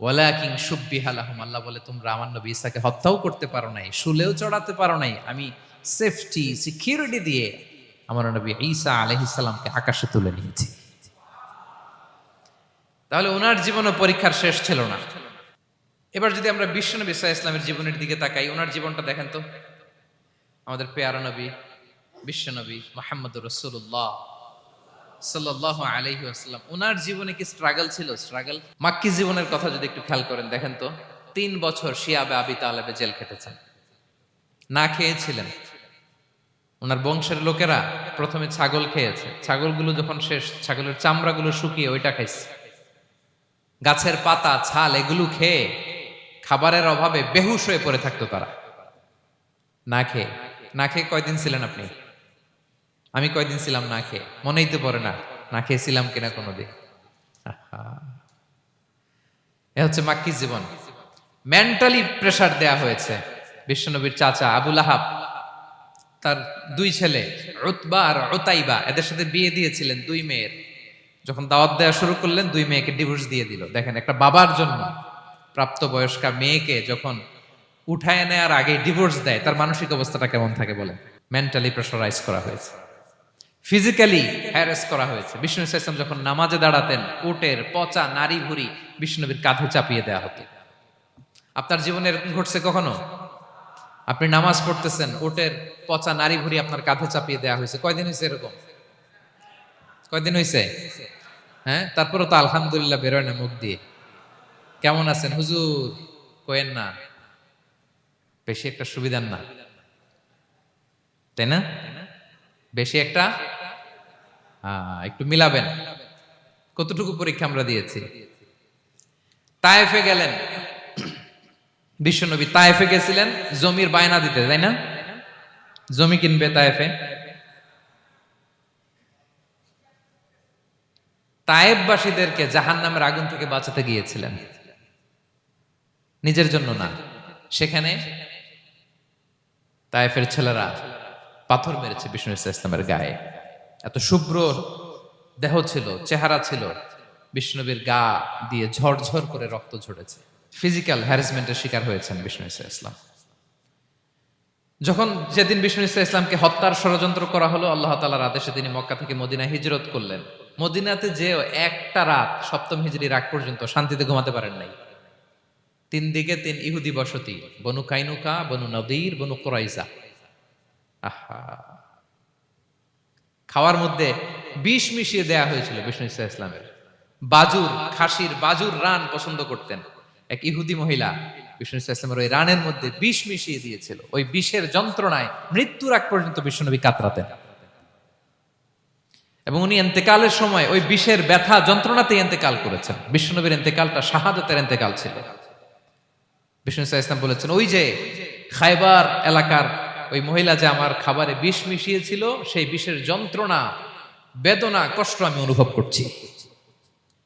ওয়ালাকিন শুব্বিহা লাহুম। আল্লাহ বলে, তোমরা আমার নবী ঈসাকে হত্যাও করতে পারো নাই, শুলেও চড়াতে পারো নাই। আমি সেফটি সিকিউরিটি দিয়ে আমার নবী ঈসা আলাইহিস সালামকে আকাশে তুলে নিয়েছি। তাহলে ওনার জীবনে পরীক্ষার শেষ ছিল না। এবার যদি আমরা বিশ্বনবী সাল্লাল্লাহু আলাইহি ওয়াসাল্লামের জীবনের দিকে তাকাই, ওনার জীবনটা দেখেন তো। আমাদের পেয়ারা নবী বিশ্বনবী মুহাম্মদুর রাসূলুল্লাহ সাল্লাল্লাহু আলাইহি ওয়াসাল্লাম, ওনার জীবনে কি স্ট্রাগল ছিল? স্ট্রাগল। মাক্কি জীবনের কথা যদি একটু খেয়াল করেন, দেখেন তো 3 বছর শিয়াবে আবি তালেবে জেল খেটেছেন, না খেয়েছিলেন। ওনার বংশের লোকেরা প্রথমে ছাগল খেয়েছে, ছাগলগুলো যখন শেষ, ছাগলের চামড়াগুলো শুকিয়ে ওইটা খাইছে। গাছের পাতা ছাল এগুলো খেয়ে খাবারের অভাবে বেহুশ হয়ে পড়ে থাকতো তারা। না খেয়ে কয়দিন ছিলেন আপনি? আমি কয়দিন ছিলাম না খেয়ে? মনেই তো পড়ে না, না খেয়েছিলাম কিনা কোনোদিন। এ হচ্ছে মাক্কি জীবন। মেন্টালি প্রেসার দেয়া হয়েছে। বিশ্বনবীর চাচা আবু লাহাব, তার 2 ছেলে উতবা আর উতাইবা, এদের সাথে বিয়ে দিয়েছিলেন 2 মেয়ের। যখন দাওয়াত দেওয়া শুরু করলেন, 2 মেয়েকে ডিভোর্স দিয়ে দিল। দেখেন, একটা বাবার জন্য প্রাপ্তবয়স্কা মেয়েকে যখন উঠায় নেয়ার আগে ডিভোর্স দেয়, তার মানসিক অবস্থাটা কেমন থাকে বলেন? মেন্টালি প্রেসারাইজ করা হয়েছে, ফিজিক্যালি হ্যারাস করা হয়েছে। বিষ্ণু সাল্লাল্লাহু আলাইহি ওয়াসাল্লাম যখন নামাজে দাঁড়াতেন, উটের পচা নারী ভুঁড়ি বিষ্ণুনবীর কাঁধে চাপিয়ে দেওয়া হতো। আপনার জীবনে এরকম ঘটছে কখনো? আপনি নামাজ পড়তেছেন, উটের পচা নারী ভুঁড়ি আপনার কাঁধে চাপিয়ে দেওয়া হয়েছে। কয়দিন হয়েছে এরকম? কয়দিন হয়েছে? হ্যাঁ, তারপরেও তো আলহামদুলিল্লাহ বেরোয় না মুখ দিয়ে। কেমন আছেন হুজুর? কোয়েন না, বেশি একটা সুবিধার না, তাই না? বেশি একটা একটু মিলাবেন। কতটুকু পরীক্ষা আমরা দিয়েছি। তায়েফে গেলেন বিশ্বনবী, তায়েফে গেছিলেন জমির বায়না দিতে, তাই না? জমি কিনবে তায়েফে। তায়েফবাসীদেরকে জাহান্নামের আগুন থেকে বাঁচাতে গিয়েছিলেন, নিজের জন্য না। সেখানে তায়েফের ছেলেরা পাথর মেরেছে বিষ্ণু ইসলামের গায়ে। এত শুভ্র দেহ ছিল, চেহারা ছিল, বিষ্ণুবীর গা দিয়ে ঝরঝর করে রক্ত ঝরেছে। ফিজিক্যাল হ্যারাসমেন্টের শিকার হয়েছেন বিষ্ণু ইসলাম। যখন যেদিন বিষ্ণু ঈসা ইসলামকে হত্যার ষড়যন্ত্র করা হলো, আল্লাহ তাআলার আদেশে তিনি মক্কা থেকে মদিনায় হিজরত করলেন। মদিনাতে যে একটা রাত সপ্তম হিজরির আগ পর্যন্ত শান্তিতে ঘুমাতে পারেন নাই। তিন দিকে তিন ইহুদি বসতি, বনু কাইনুকা, বনু নদীর, বনু কুরাইজা। আহা, খাওয়ার মধ্যে বিষ মিশিয়ে দেয়া হয়েছিল বিষ্ণু ঈসা ইসলামের। বাজুর, খাসির বাজুর রান পছন্দ করতেন। এক ইহুদি মহিলা বিষ্ণু ঈসা ইসলামের ওই রানের মধ্যে বিষ মিশিয়ে দিয়েছিল। ওই বিষের যন্ত্রণায় মৃত্যুর আগ পর্যন্ত বিশ্বনবী কাতরাতেন, এবং উনি ইন্তেকালের সময় ওই বিষের ব্যথা যন্ত্রণাতে ইন্তেকাল করেছেন। বিশ্বনবীর ইন্তেকালটা শাহাদাতের ইন্তেকাল ছিল। বিষ্ণু ঈসা ইসলাম বলেছেন, ওই যে খায়বার এলাকার ওই মহিলা যে আমার খাবারে বিষ মিশিয়েছিল, সেই বিষের যন্ত্রণা, বেদনা, কষ্ট আমি অনুভব করছি।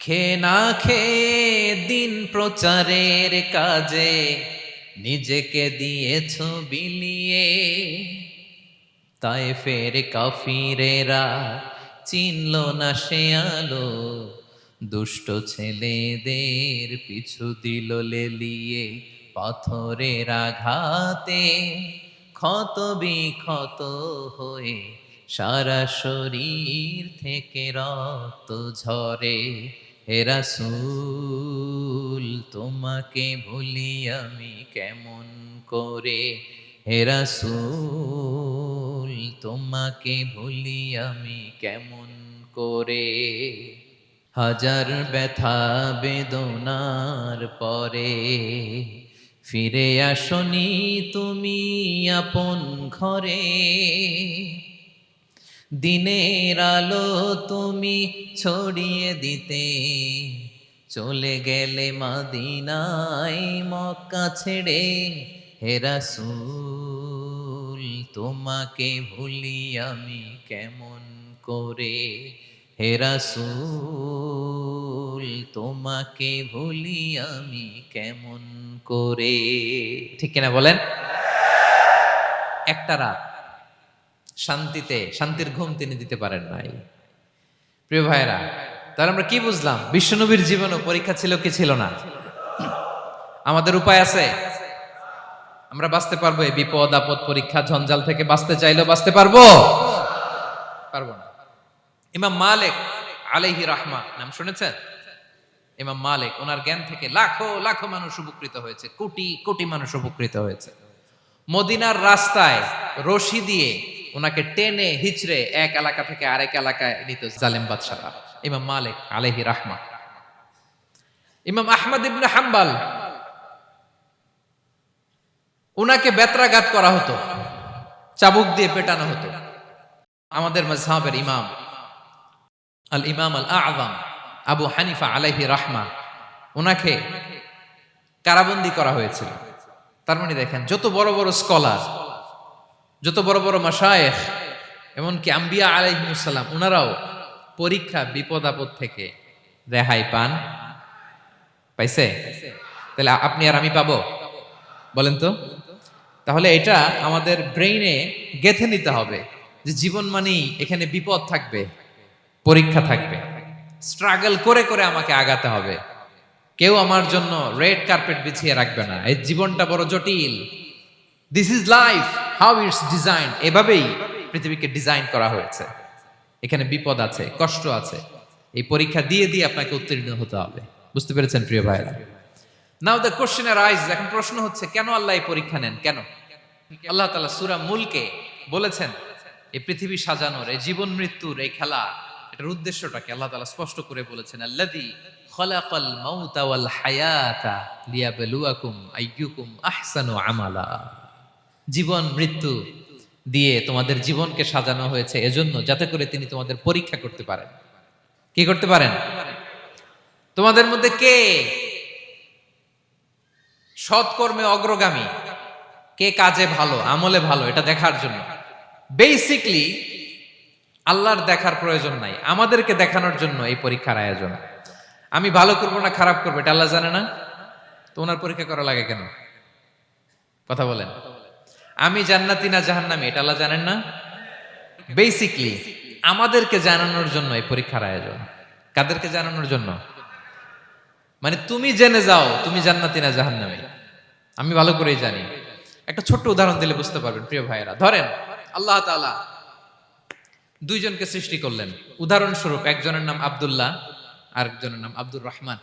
খেয়ে না খেয়ে দিন প্রচারের কাজে নিজেকে দিয়েছ বিলিয়ে, তায়েফের কাফিরেরা চিনল না সে আলো, দুষ্ট ছেলেদের পিছু দিল লেলিয়ে, পাথরের আঘাতে ক্ষত বিক্ষত হয়ে সারা শরীর থেকে রক্ত ঝরে। হে রাসূল তোমাকে ভুলি আমি কেমন করে, হে রাসূল তোমাকে ভুলি আমি কেমন করে। হাজার ব্যথা বেদনার পরে ফিরে আসনি তুমি আপন ঘরে, দিনের আলো তুমি ছড়িয়ে দিতে চলে গেলে মদিনায় মক্কা ছেড়ে। হে রাসূল তোমাকে ভুলি আমি কেমন করে, হে রাসূল তোমাকে ভুলি আমি কেমন করে। ঠিক কিনা বলেন? একটা রাত শান্তিতে শান্তির ঘুম তিনি দিতে পারেন নাই। প্রিয় ভাইরা, তাহলে আমরা কি বুঝলাম? বিশ্বনবীর জীবনও পরীক্ষা ছিল কি ছিল না? আমাদের উপায় আছে? আমরা বাঁচতে পারবো এই বিপদ আপদ পরীক্ষা ঝঞ্ঝাল থেকে? বাঁচতে চাইলেও বাঁচতে পারবো? পারবো না। ইমাম মালিক আলাইহি রাহমা নাম শুনেছেন? ইমাম মালিক, ওনার জ্ঞান থেকে লাখো লাখো মানুষ উপকৃত হয়েছে, কোটি কোটি মানুষ উপকৃত হয়েছে। মদিনার রাস্তায় রশি দিয়ে ওনাকে টেনে হিচড়ে এক এলাকা থেকে আরেক এলাকায় নিত জালেম বাদশারা। ইমাম মালিক আলাইহি রাহমা। ইমাম আহমদ ইবনে হাম্বল, ওনাকে বেত্রাঘাত করা হতো, চাবুক দিয়ে পেটানো হতো। আমাদের মাযহাবের ইমাম আল ইমাম আল আযম আবু হানিফা আলাইহি রাহমা, ওনাকে কারাবন্দী করা হয়েছিল। তার মানে দেখেন, যত বড় বড় স্কলার, যত বড় বড় মাশায়েখ, এমনকি আম্বিয়া আলাইহিমুস সালাম, ওনারাও পরীক্ষা বিপদ আপদ থেকে রেহাই পান। পাইছে? তাহলে আপনি আর আমি পাবো? বলেন তো। তাহলে এটা আমাদের ব্রেইনে গেঁথে নিতে হবে যে জীবন মানেই এখানে বিপদ থাকবে, পরীক্ষা থাকবে, স্ট্রাগল করে করে আমাকে আগাতে হবে। কেউ আমার জন্য রেড কার্পেট বিছিয়ে রাখবে না। এই জীবনটা বড় জটিল। This is life, how it's design. এভাবেই পৃথিবীকে ডিজাইন করা হয়েছে। এখানে বিপদ আছে, কষ্ট আছে। এই পরীক্ষা দিয়ে দিয়ে আপনাকে উত্তীর্ণ হতে হবে। বুঝতে পেরেছেন প্রিয় ভাইরা? নাও দ্য কোশ্চেন আরাইজ, এখন প্রশ্ন হচ্ছে, কেন আল্লাহ এই পরীক্ষা নেন? কেন? আল্লাহ তাআলা সূরা মুলকে বলেছেন, এই পৃথিবী সাজানোর, এই জীবন মৃত্যুর এই খেলা, এটার উদ্দেশ্যটাকে আল্লাহ তাআলা স্পষ্ট করে বলেছেন। আল্লাযী খালাকাল মাউতা ওয়াল হায়াতা লিয়াবলুয়াকুম আইয়ুকুম আহসানু আমালা। জীবন মৃত্যু দিয়ে তোমাদের জীবনকে সাজানো হয়েছে এজন্য, যাতে করে তিনি তোমাদের পরীক্ষা করতে পারেন। কি করতে পারেন? তোমাদের মধ্যে কে সৎকর্মে অগ্রগামী, কে কাজে ভালো, আমলে ভালো, এটা দেখার জন্য। বেসিকলি আল্লাহর দেখার প্রয়োজন নাই, আমাদেরকে দেখানোর জন্য এই পরীক্ষার আয়োজন। আমি ভালো করবো না খারাপ করবো এটা আল্লাহ জানে না? তো ওনার পরীক্ষা করা লাগে কেন? কথা বলেন। আমি জান্নাতি না জাহান্নামী এটা আল্লাহ জানেন না? বেসিকলি আমাদেরকে জানানোর জন্য এই পরীক্ষার আয়োজন। কাদেরকে জানানোর জন্য? মানে তুমি জেনে যাও তুমি জান্নাতি না জাহান্নামী। আমি ভালো করেই জানি। একটা ছোট্ট উদাহরণ দিলে বুঝতে পারবেন প্রিয় ভাইয়েরা। ধরেন আল্লাহ তাআলা দুইজনকে সৃষ্টি করলেন। উদাহরণস্বরূপ একজনের নাম আব্দুল্লাহ, আরেকজনের নাম আব্দুর রহমান।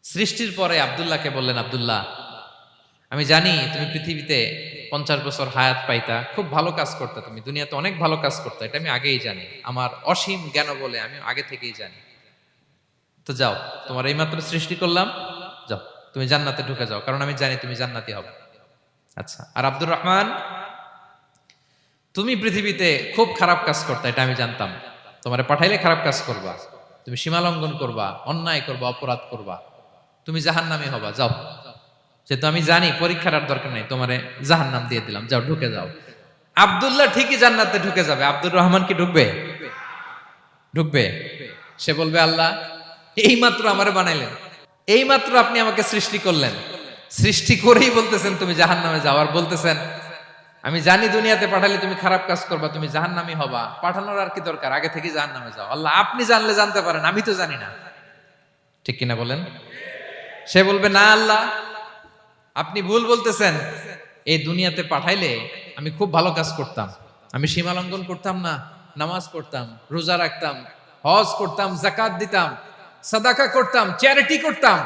সৃষ্টির পরে আব্দুল্লাহকে বললেন, আব্দুল্লাহ, আমি জানি তুমি পৃথিবীতে 50 বছর হায়াত পাইতা, খুব ভালো কাজ করতে, তুমি দুনিয়াতে অনেক ভালো কাজ করতে, এটা আমি আগেই জানি, আমার অসীম জ্ঞান বলে আমি আগে থেকেই জানি। তো যাও, তোমার এইমাত্র সৃষ্টি করলাম, যাও তুমি জান্নাতে ঢুকে যাও, কারণ আমি জানি তুমি জান্নাতি হবে। আচ্ছা, আর আব্দুর রহমান, তুমি পৃথিবীতে খুব খারাপ কাজ করতে, এটা আমি জানতাম, তোমারে পাঠাইলে খারাপ কাজ করবা, তুমি সীমা লঙ্ঘন করবা, অন্যায় করবা, অপরাধ করবা, তুমি জাহান্নামী হবা, যাও। যেহেতু আমি জানি পরীক্ষার আর দরকার নেই, তোমারে জাহান্নাম দিয়ে দিলাম, যাও ঢুকে যাও। আব্দুল্লাহ ঠিকই জান্নাতে ঢুকে যাবে, আব্দুর রহমান কি ঢুকবে? ঢুকবে। সে বলবে, আল্লাহ এইমাত্র আমারে বানাইলেন, এইমাত্র আপনি আমাকে সৃষ্টি করলেন, সৃষ্টি করেই বলতেছেন তুমি জাহান্নামে যাও, আর বলতেছেন আমি জানি দুনিয়াতে পাঠালে তুমি খারাপ কাজ করবা, তুমি জাহান্নামী হবা, পাঠানোর আর কি দরকার, আগে থেকে জাহান্নামে যাও। আল্লাহ আপনি জানলে জানতে পারেন, আমি তো জানি না। ঠিক কিনা বলেন? সে বলবে, না আল্লাহ আপনি ভুল বলতেছেন, এই দুনিয়াতে পাঠাইলে আমি খুব ভালো কাজ করতাম, আমি সীমা লঙ্ঘন করতাম না, নামাজ পড়তাম, রোজা রাখতাম, হজ করতাম, যাকাত দিতাম, সাদাকা করতাম, চ্যারিটি করতাম,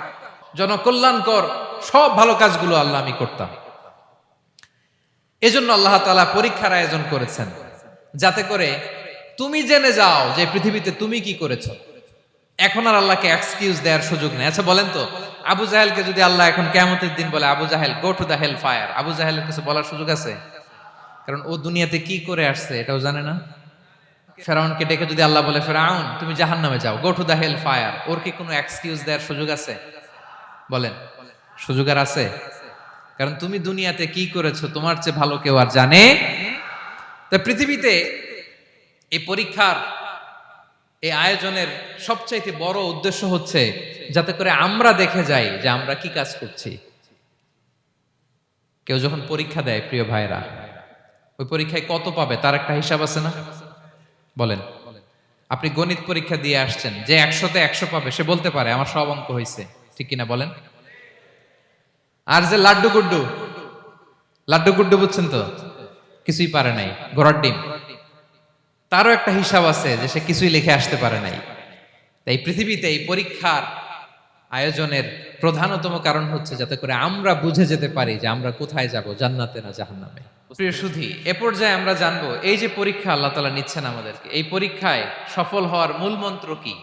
জনকল্যাণকর সব ভালো কাজগুলো আল্লাহ আমি করতাম। এজন্য আল্লাহ তাআলা পরীক্ষার আয়োজন করেছেন, যাতে করে তুমি জেনে যাও যে পৃথিবীতে তুমি কি করেছো। এখন আর আল্লাহকে এক্সকিউজ দেওয়ার সুযোগ নেই। আচ্ছা বলেন তো, আবু জাহেলকে যদি আল্লাহ এখন কিয়ামতের দিন বলে, Abu Jahl go to the hell fire, আবু জাহেলের কিছু বলার সুযোগ আছে? কারণ ও দুনিয়াতে কি করে আসছে এটাও জানে না। ফেরাউনকে ডেকে যদি আল্লাহ বলে, ফেরাউন তুমি জাহান্নামে যাও, go to the hell fire, ওর কি কোনো এক্সকিউজ দেওয়ার সুযোগ আছে? বলেন, সুযোগ আর আছে? কারণ তুমি দুনিয়াতে কি করেছো তোমার চেয়ে ভালো কেউ আর জানে। তা পৃথিবীতে এই পরীক্ষার, এই আয়োজনের সবচাইতে বড় উদ্দেশ্য হচ্ছে যাতে করে আমরা দেখে যাই যে আমরা কি কাজ করছি। কেউ যখন পরীক্ষা দেয় প্রিয় ভাইরা, ওই পরীক্ষায় কত পাবে তার একটা হিসাব আছে না? বলেন, আপনি গণিত পরীক্ষা দিয়ে আসছেন, যে 100তে 100 পাবে সে বলতে পারে আমার সব অঙ্ক হয়েছে, ঠিক কিনা বলেন? আর যে লাড্ডু গুড্ডু, লাড্ডু গুড্ডু বুঝছেন তো, কিছুই পারে নাই, ঘোড়ার ডিম, তারও একটা হিসাব আছে যে সে কিছুই লিখে আসতে পারে নাই। তাই পৃথিবীতে এই পরীক্ষার আয়োজনের প্রধানতম কারণ হচ্ছে যাতে করে আমরা বুঝে যেতে পারি যে আমরা কোথায় যাব, জান্নাতে না জাহান্নামে। প্রিয় সুধী, এ পর্যায়ে আমরা জানবো এই যে পরীক্ষা আল্লাহ তাআলা নিচ্ছেন আমাদেরকে, এই পরীক্ষায় সফল হওয়ার মূল মন্ত্র কি।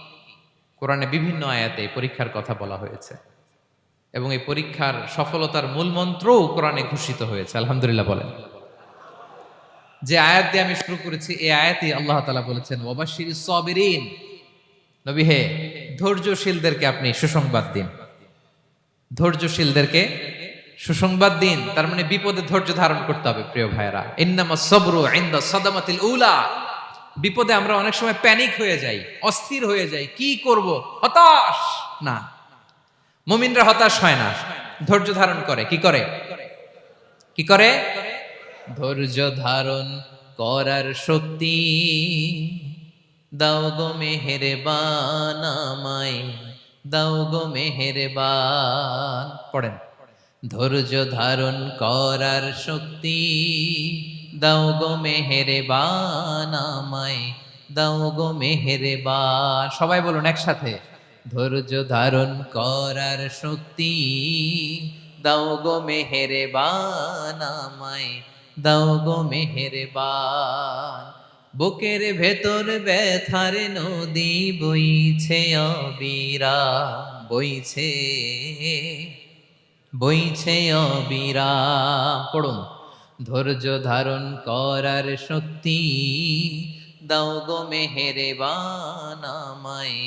কোরআনে বিভিন্ন আয়াতে এই পরীক্ষার কথা বলা হয়েছে এবং এই পরীক্ষার সফলতার মূল মন্ত্রও কোরআনে ঘোষিত হয়েছে। আলহামদুলিল্লাহ বলেন। যে আয়াত দিয়ে আমি শুরু করেছি, এই আয়াতে আল্লাহ তাআলা বলেছেন, ওয়াবাশশিরিস সাবিরিন, নবী হে ধৈর্যশীলদেরকে আপনি সুসংবাদ দিন, ধৈর্যশীলদেরকে সুসংবাদ দিন। তার মানে বিপদে ধৈর্য ধারণ করতে হবে প্রিয় ভাইরা। ইন্নামাস সাবরু ইনদা সাদামাতিল উলা, বিপদে আমরা অনেক সময় প্যানিক হয়ে যাই, অস্থির হয়ে যাই, কি করব, হতাশ না। মুমিনরা হতাশ হয় না, ধৈর্য ধারণ করে। কি করে? কি করে? ধৈর্য ধারণ করার শক্তি দাও গো মেহেরবান আমায়, দাও গো মেহেরবান। পড়েন, ধৈর্য ধারণ করার শক্তি দাও গো মেহেরবান আমায়, দাও গো মেহেরবান। সবাই বলুন একসাথে, ধৈর্য ধারণ করার শক্তি দাও গো মেহেরবান আমায়, দাও গো মেহেরবান। বুকের ভেতর ব্যথার নদী বইছে অবিরাম, বইছে বইছে অবিরাম। পড়ুন, ধৈর্য ধারণ করার শক্তি দাও গো মেহেরবান আমায়,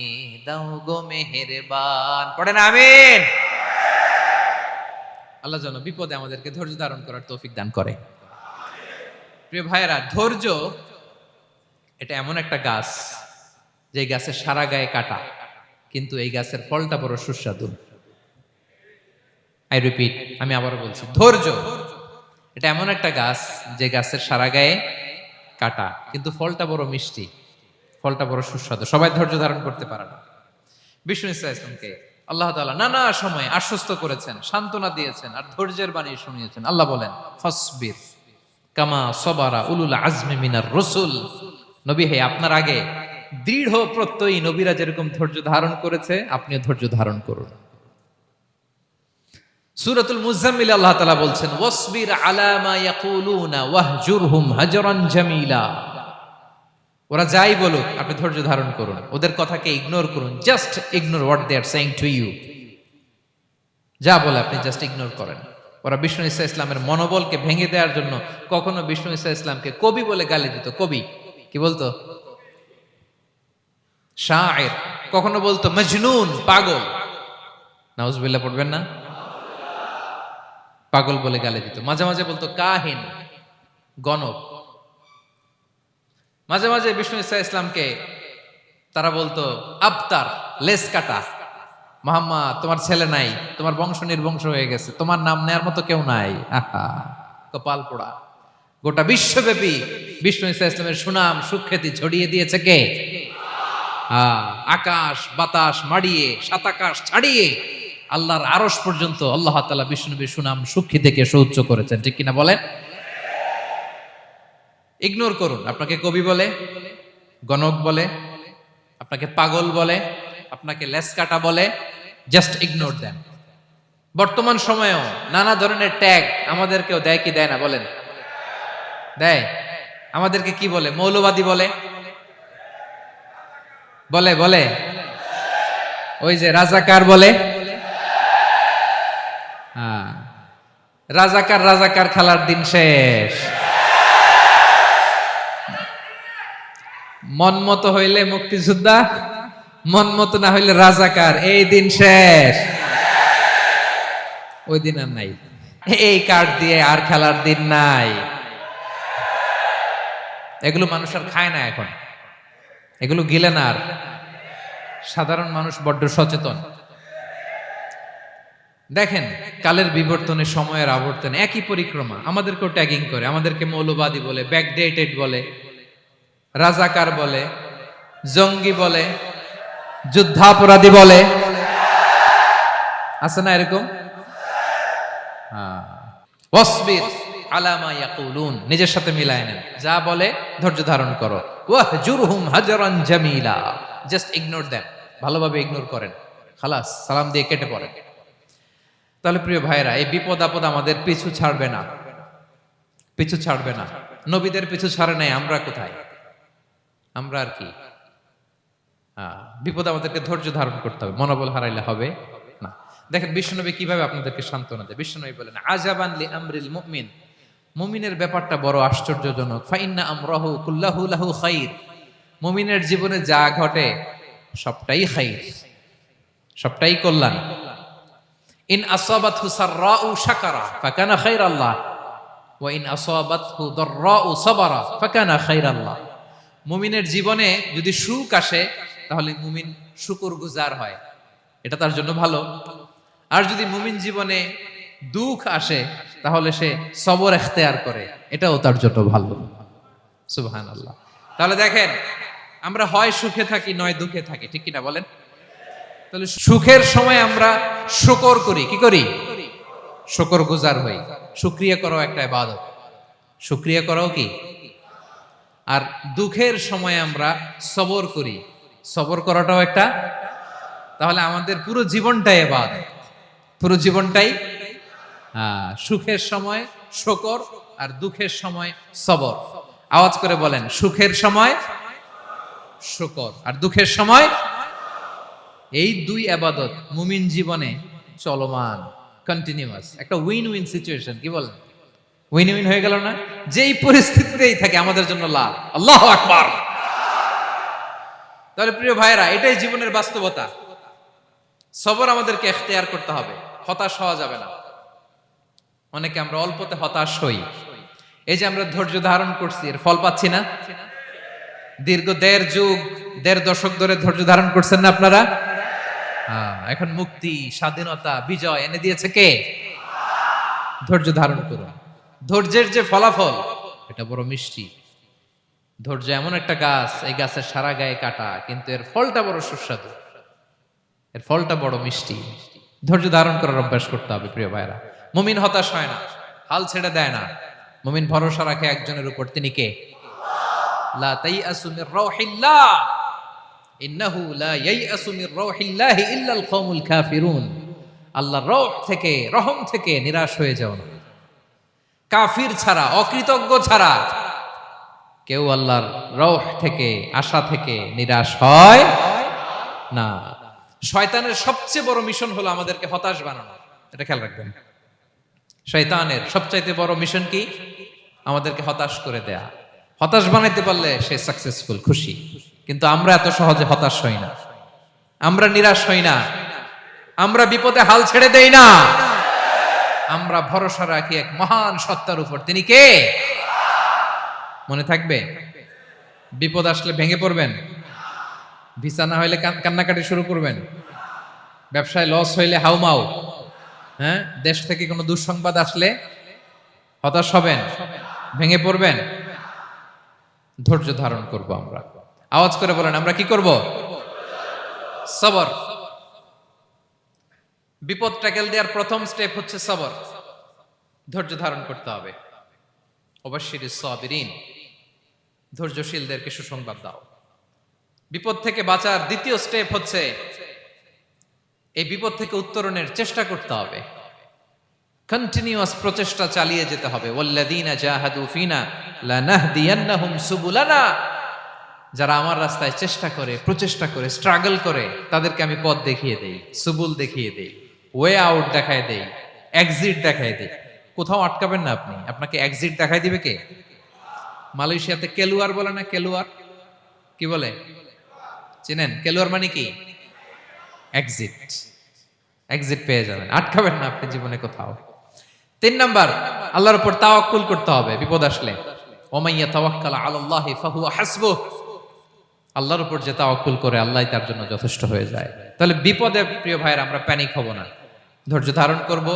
দাও গো মেহেরবান। পড়েন আমিন। আল্লাহ যেন বিপদে আমাদেরকে ধৈর্য ধারণ করার তৌফিক দান করে। প্রিয় ভাইয়েরা, ধৈর্য এটা এমন একটা গাছ যে গাছের সারা গায়ে কাটা, কিন্তু এই গাছের ফলটা বড় সুস্বাদু। আই রিপিট, আমি আবারও বলছি, ধৈর্য এটা এমন একটা গাছ যে গাছের সারা গায়ে কাটা, কিন্তু ফলটা বড় মিষ্টি, ফলটা বড় সুস্বাদু। সবাই ধৈর্য ধারণ করতে পারে না। বিষ্ণু ইসা ইসলামকে আল্লাহ তাআলা নানা সময় আশ্বস্ত করেছেন, সান্ত্বনা দিয়েছেন, আর ধৈর্যের বাণী শুনিয়েছেন। আল্লাহ বলেন, ফাসবির কামা সবারা উলুল আজমি মিনার রসুল। নবী হে, আপনার আগে দৃঢ় প্রত্যয়ী নবীরা যেরকম ধৈর্য ধারণ করেছে, আপনিও ধৈর্য ধারণ করুন। সূরাতুল মুজাম্মিল আল্লাহ তাআলা বলছেন, ওয়াসবির আলা মা ইয়াকুলুনা ওয়াহজুরহুম হাজরান জামিলা। ওরা যাই বলুক, আপনি ধৈর্য ধারণ করুন, ওদের কথাকে ইগনোর করুন। Just ignore what they are saying to you. যা বলে আপনি জাস্ট ইগনোর করেন। ওরা বিষ্ণু ঈসা ইসলামের মনোবলকে ভেঙে দেওয়ার জন্য কখনো বিষ্ণু ঈসা ইসলামকে কবি বলে গালি দিত। কবি কি বলতো? শায়ের। কখনো বলতো মজনুন, পাগল। নাউজুবিল্লাহ পড়বেন না? পাগল বলে গালি দিত। মাঝে মাঝে বলতো কাহিন, গণক। মাঝে মাঝে বিষ্ণু ঈসা ইসলামকে তারা বলতো আবতার, লেস কাটা। মুহাম্মদ, তোমার ছেলে নাই, তোমার বংশ নির্বংশ হয়ে গেছে, তোমার নাম নেয়ার মতো কেউ নাই। আহা, কপাল পোড়া। গোটা বিশ্বব্যাপী বিষ্ণু ঈসা ইসলামের সুনাম সুখ্যাতি ছড়িয়ে দিয়েছে কে? আকাশ বাতাস মাড়িয়ে, সাত আকাশ ছাড়িয়ে আল্লাহর আরশ পর্যন্ত আল্লাহ তাআলা বিষ্ণুনবীর সুনাম সুখ্যাতিকে সুউচ্চ করেছেন। ঠিক কিনা বলেন? ইগনোর করুন। আপনাকে কবি বলে, গণক বলে, আপনাকে পাগল বলে, আপনাকে লেসকাটা বলে, জাস্ট ইগনোর দেন। বর্তমান সময়েও নানা ধরনের ট্যাগ আমাদেরকেও দেয় কি দেয় না বলেন? দেয়। আমাদেরকে কি বলে? মৌলবাদী বলে, বলে বলে ওই যে রাজাকার বলে। রাজাকার রাজাকার খেলার দিন শেষ। মন মতো হইলে মুক্তিযোদ্ধা, মন মতো না হইলে রাজাকার, এই দিন শেষ। ওই দিন আর নাই। এই কার্ড দিয়ে আর খেলার দিন নাই। এগুলো মানুষ আর খায় না এখন, এগুলো গিলে না আর। সাধারণ মানুষ বড্ড সচেতন। দেখেন, কালের বিবর্তনে, সময়ের আবর্তনে একই পরিক্রমা আমাদেরকেও ট্যাগিং করে। আমাদেরকে মৌলবাদী বলে, ব্যাকডেটেড বলে, রাজাকার বলে, জঙ্গি বলে, যুদ্ধাপরাধী বলে। আছে না এরকম? ওয়াসবির আলা মা ইয়াকুলুন, নিজের সাথে মিলায় নেন। যা বলে ধৈর্য ধারণ করো। ওয়াহজুরহুম হাজরান জামিলা, জাস্ট ইগনোর দেন, ভালোভাবে ইগনোর করেন। খালাস, সালাম দিয়ে কেটে পড়েন। তাহলে প্রিয় ভাইরা, এই বিপদ আপদ আমাদের পিছু ছাড়বে না, পিছু ছাড়বে না। নবীদের পিছু ছাড়ে নাই, আমরা কোথায়? আমরা আর কি? বিপদ আমাদেরকে ধৈর্য ধারণ করতে হবে, মনোবল হারাইলে হবে না। দেখেন বিশ্বনবী কিভাবে আপনাদেরকে সান্ত্বনা দেয়। বিশ্বনবী বলেন, আজাবান লি আমরিল মুমিন, মুমিনের ব্যাপারটা বড় আশ্চর্যজনক। ফাইন্না আমরাহু কুল্লাহু লাহু খাইর, মুমিনের জীবনে যা ঘটে সবটাই খাইর, সবটাই কল্যাণ। ইন আসাবাতহু সাররাউ শাকারা ফাকানা খাইরাল্লাহ ওয়া ইন আসাবাতহু দাররাউ সাবারা ফাকানা খাইরাল্লাহ। মুমিনের জীবনে যদি সুখ আসে তাহলে মুমিন শুকরগুজার হয়, এটা তার জন্য ভালো। আর যদি মুমিন জীবনে দুঃখ আসে তাহলে সে সবর ইখতিয়ার করে, এটাও তার জন্য ভালো। সুবহানাল্লাহ। তাহলে দেখেন, আমরা হয় সুখে থাকি নয় দুঃখে থাকি, ঠিক কিনা বলেন? তাহলে সুখের সময় আমরা শুকর করি, কি করি? শুকরগুজার হই। শুকরিয়া করাও একটা ইবাদত, শুকরিয়া করাও কি? আর দুঃখের সময় আমরা সবর করি, সবর করাটাও একটা। তাহলে আমাদের পুরো জীবনটাই ইবাদত, পুরো জীবনটাই। সুখের সময় শুকর আর দুঃখের সময় সবর। আওয়াজ করে বলেন, সুখের সময় শুকর আর দুঃখের সময়। এই দুই ইবাদত মুমিন জীবনে চলমান, কন্টিনিউয়াস, একটা উইন উইন সিচুয়েশন। কি বলেন? উইন উইন হয়ে গেল না? যেই পরিস্থিতিতেই থাকে আমাদের জন্য লাভ। আল্লাহু আকবার। তাহলে প্রিয় ভাইরা, এটাই জীবনের বাস্তবতা। সবর আমাদেরকে ইখতিয়ার করতে হবে, হতাশ হওয়া যাবে না। অনেকে আমরা অল্পতে হতাশ হই। এই যে আমরা ধৈর্য ধারণ করছি, এর ফল পাচ্ছি না। দীর্ঘ দেড় দশক ধরে ধৈর্য ধারণ করছেন না আপনারা? এখন মুক্তি, স্বাধীনতা, বিজয় এনে দিয়েছে কে? ধৈর্য ধারণ করুন। ধৈর্যের যে ফলাফল, এটা বড় মিষ্টি। ধৈর্য এমন একটা গাছ, এই গাছের সারা গায়ে কাটা, কিন্তু এর ফলটা বড় সুস্বাদু। এর ফলটা বড় মিষ্টি। ধৈর্য ধারণ করার অভ্যাস করতে হবে প্রিয় ভাইরা। মুমিন হতাশ হয় না, হাল ছেড়ে দেয় না। মুমিন ভরসা রাখে একজনের উপর, তিনি কে? লা তাইআসু মির রাউহিল্লাহ ইন্নাহু লা ইয়াইআসু মির রাউহিল্লাহি ইল্লাল কওমুল কাফিরুন। আল্লাহর রহ থেকে, রহম থেকে নিরাশ হয়ে যাও না। কাফির ছাড়া, অকৃতজ্ঞ ছাড়া কেউ আল্লাহর রহ থেকে, আশা থেকে নিরাশ হয় না। শয়তানের সবচেয়ে বড় মিশন হলো আমাদেরকে হতাশ বানানো। এটা খেয়াল রাখবেন। শয়তানের সবচাইতে বড় মিশন কি? আমাদেরকে হতাশ করে দেয়া। হতাশ বানাইতে পারলে সে সাকসেসফুল, খুশি। কিন্তু আমরা এত সহজে হতাশ হই না, আমরা নিরাশ হই না, আমরা বিপদে হাল ছেড়ে দেই না। আমরা ভরসা রাখি এক মহান সত্তার উপর, তিনি কে? মনে থাকবে? বিপদ আসলে ভেঙে পড়বেন, ভিসা না হইলে কান্নাকাটি শুরু করবেন, ব্যবসায় লস হইলে হাউমাউ, হ্যাঁ, দেশ থেকে কোনো দুঃসংবাদ আসলে হতাশ হবেন, ভেঙে পড়বেন। ধৈর্য ধারণ করব আমরা। আওয়াজ করে বলেন, আমরা কি করব? সবর। বিপদ ট্যাকেল দেওয়ার প্রথম স্টেপ হচ্ছে সবর। ধৈর্য ধারণ করতে হবে। অবশ্যই সাবিরিন, ধৈর্যশীলদেরকে সুসংবাদ দাও। বিপদ থেকে বাঁচার দ্বিতীয় স্টেপ হচ্ছে এই বিপদ থেকে উত্তরণের চেষ্টা করতে হবে। কন্টিনিউয়াস প্রচেষ্টা চালিয়ে যেতে হবে। ওয়াল্লাযীনা জাহাদু ফিনা লানাহদিয়ান্নাহুম সুবুলানা। যারা আমার রাস্তায় চেষ্টা করে, প্রচেষ্টা করে, স্ট্রাগল করে, তাদেরকে আমি পথ দেখিয়ে দেই, সুবুল দেখিয়ে দেই, ওয়ে আউট দেখায় দেই, এক্সিট দেখায় দেই। কোথাও আটকাবেন না আপনি, আপনাকে এক্সিট দেখায় দিবে কে? মালয়েশিয়াতে কেলুয়ার বলে না? কেলুয়ার কি বলে চেনেন? কেলুয়ার মানে কি? এক্সিট। এক্সিট পেয়ে যাবেন, আটকাবেন না আপনি জীবনে কোথাও। 3 নাম্বার, আল্লাহর উপর তাওয়াক্কুল করতে হবে বিপদ আসলে। ওমাইয়া তাওয়াক্কাল আলাল্লাহি ফাহুয়া হাসবুহ। আল্লাহর উপর যে তাওয়াক্কুল করে, আল্লাহই তার জন্য যথেষ্ট হয়ে যায়। তাহলে বিপদে প্রিয় ভাইরা আমরা প্যানিক হব না, ধৈর্য ধারণ করব,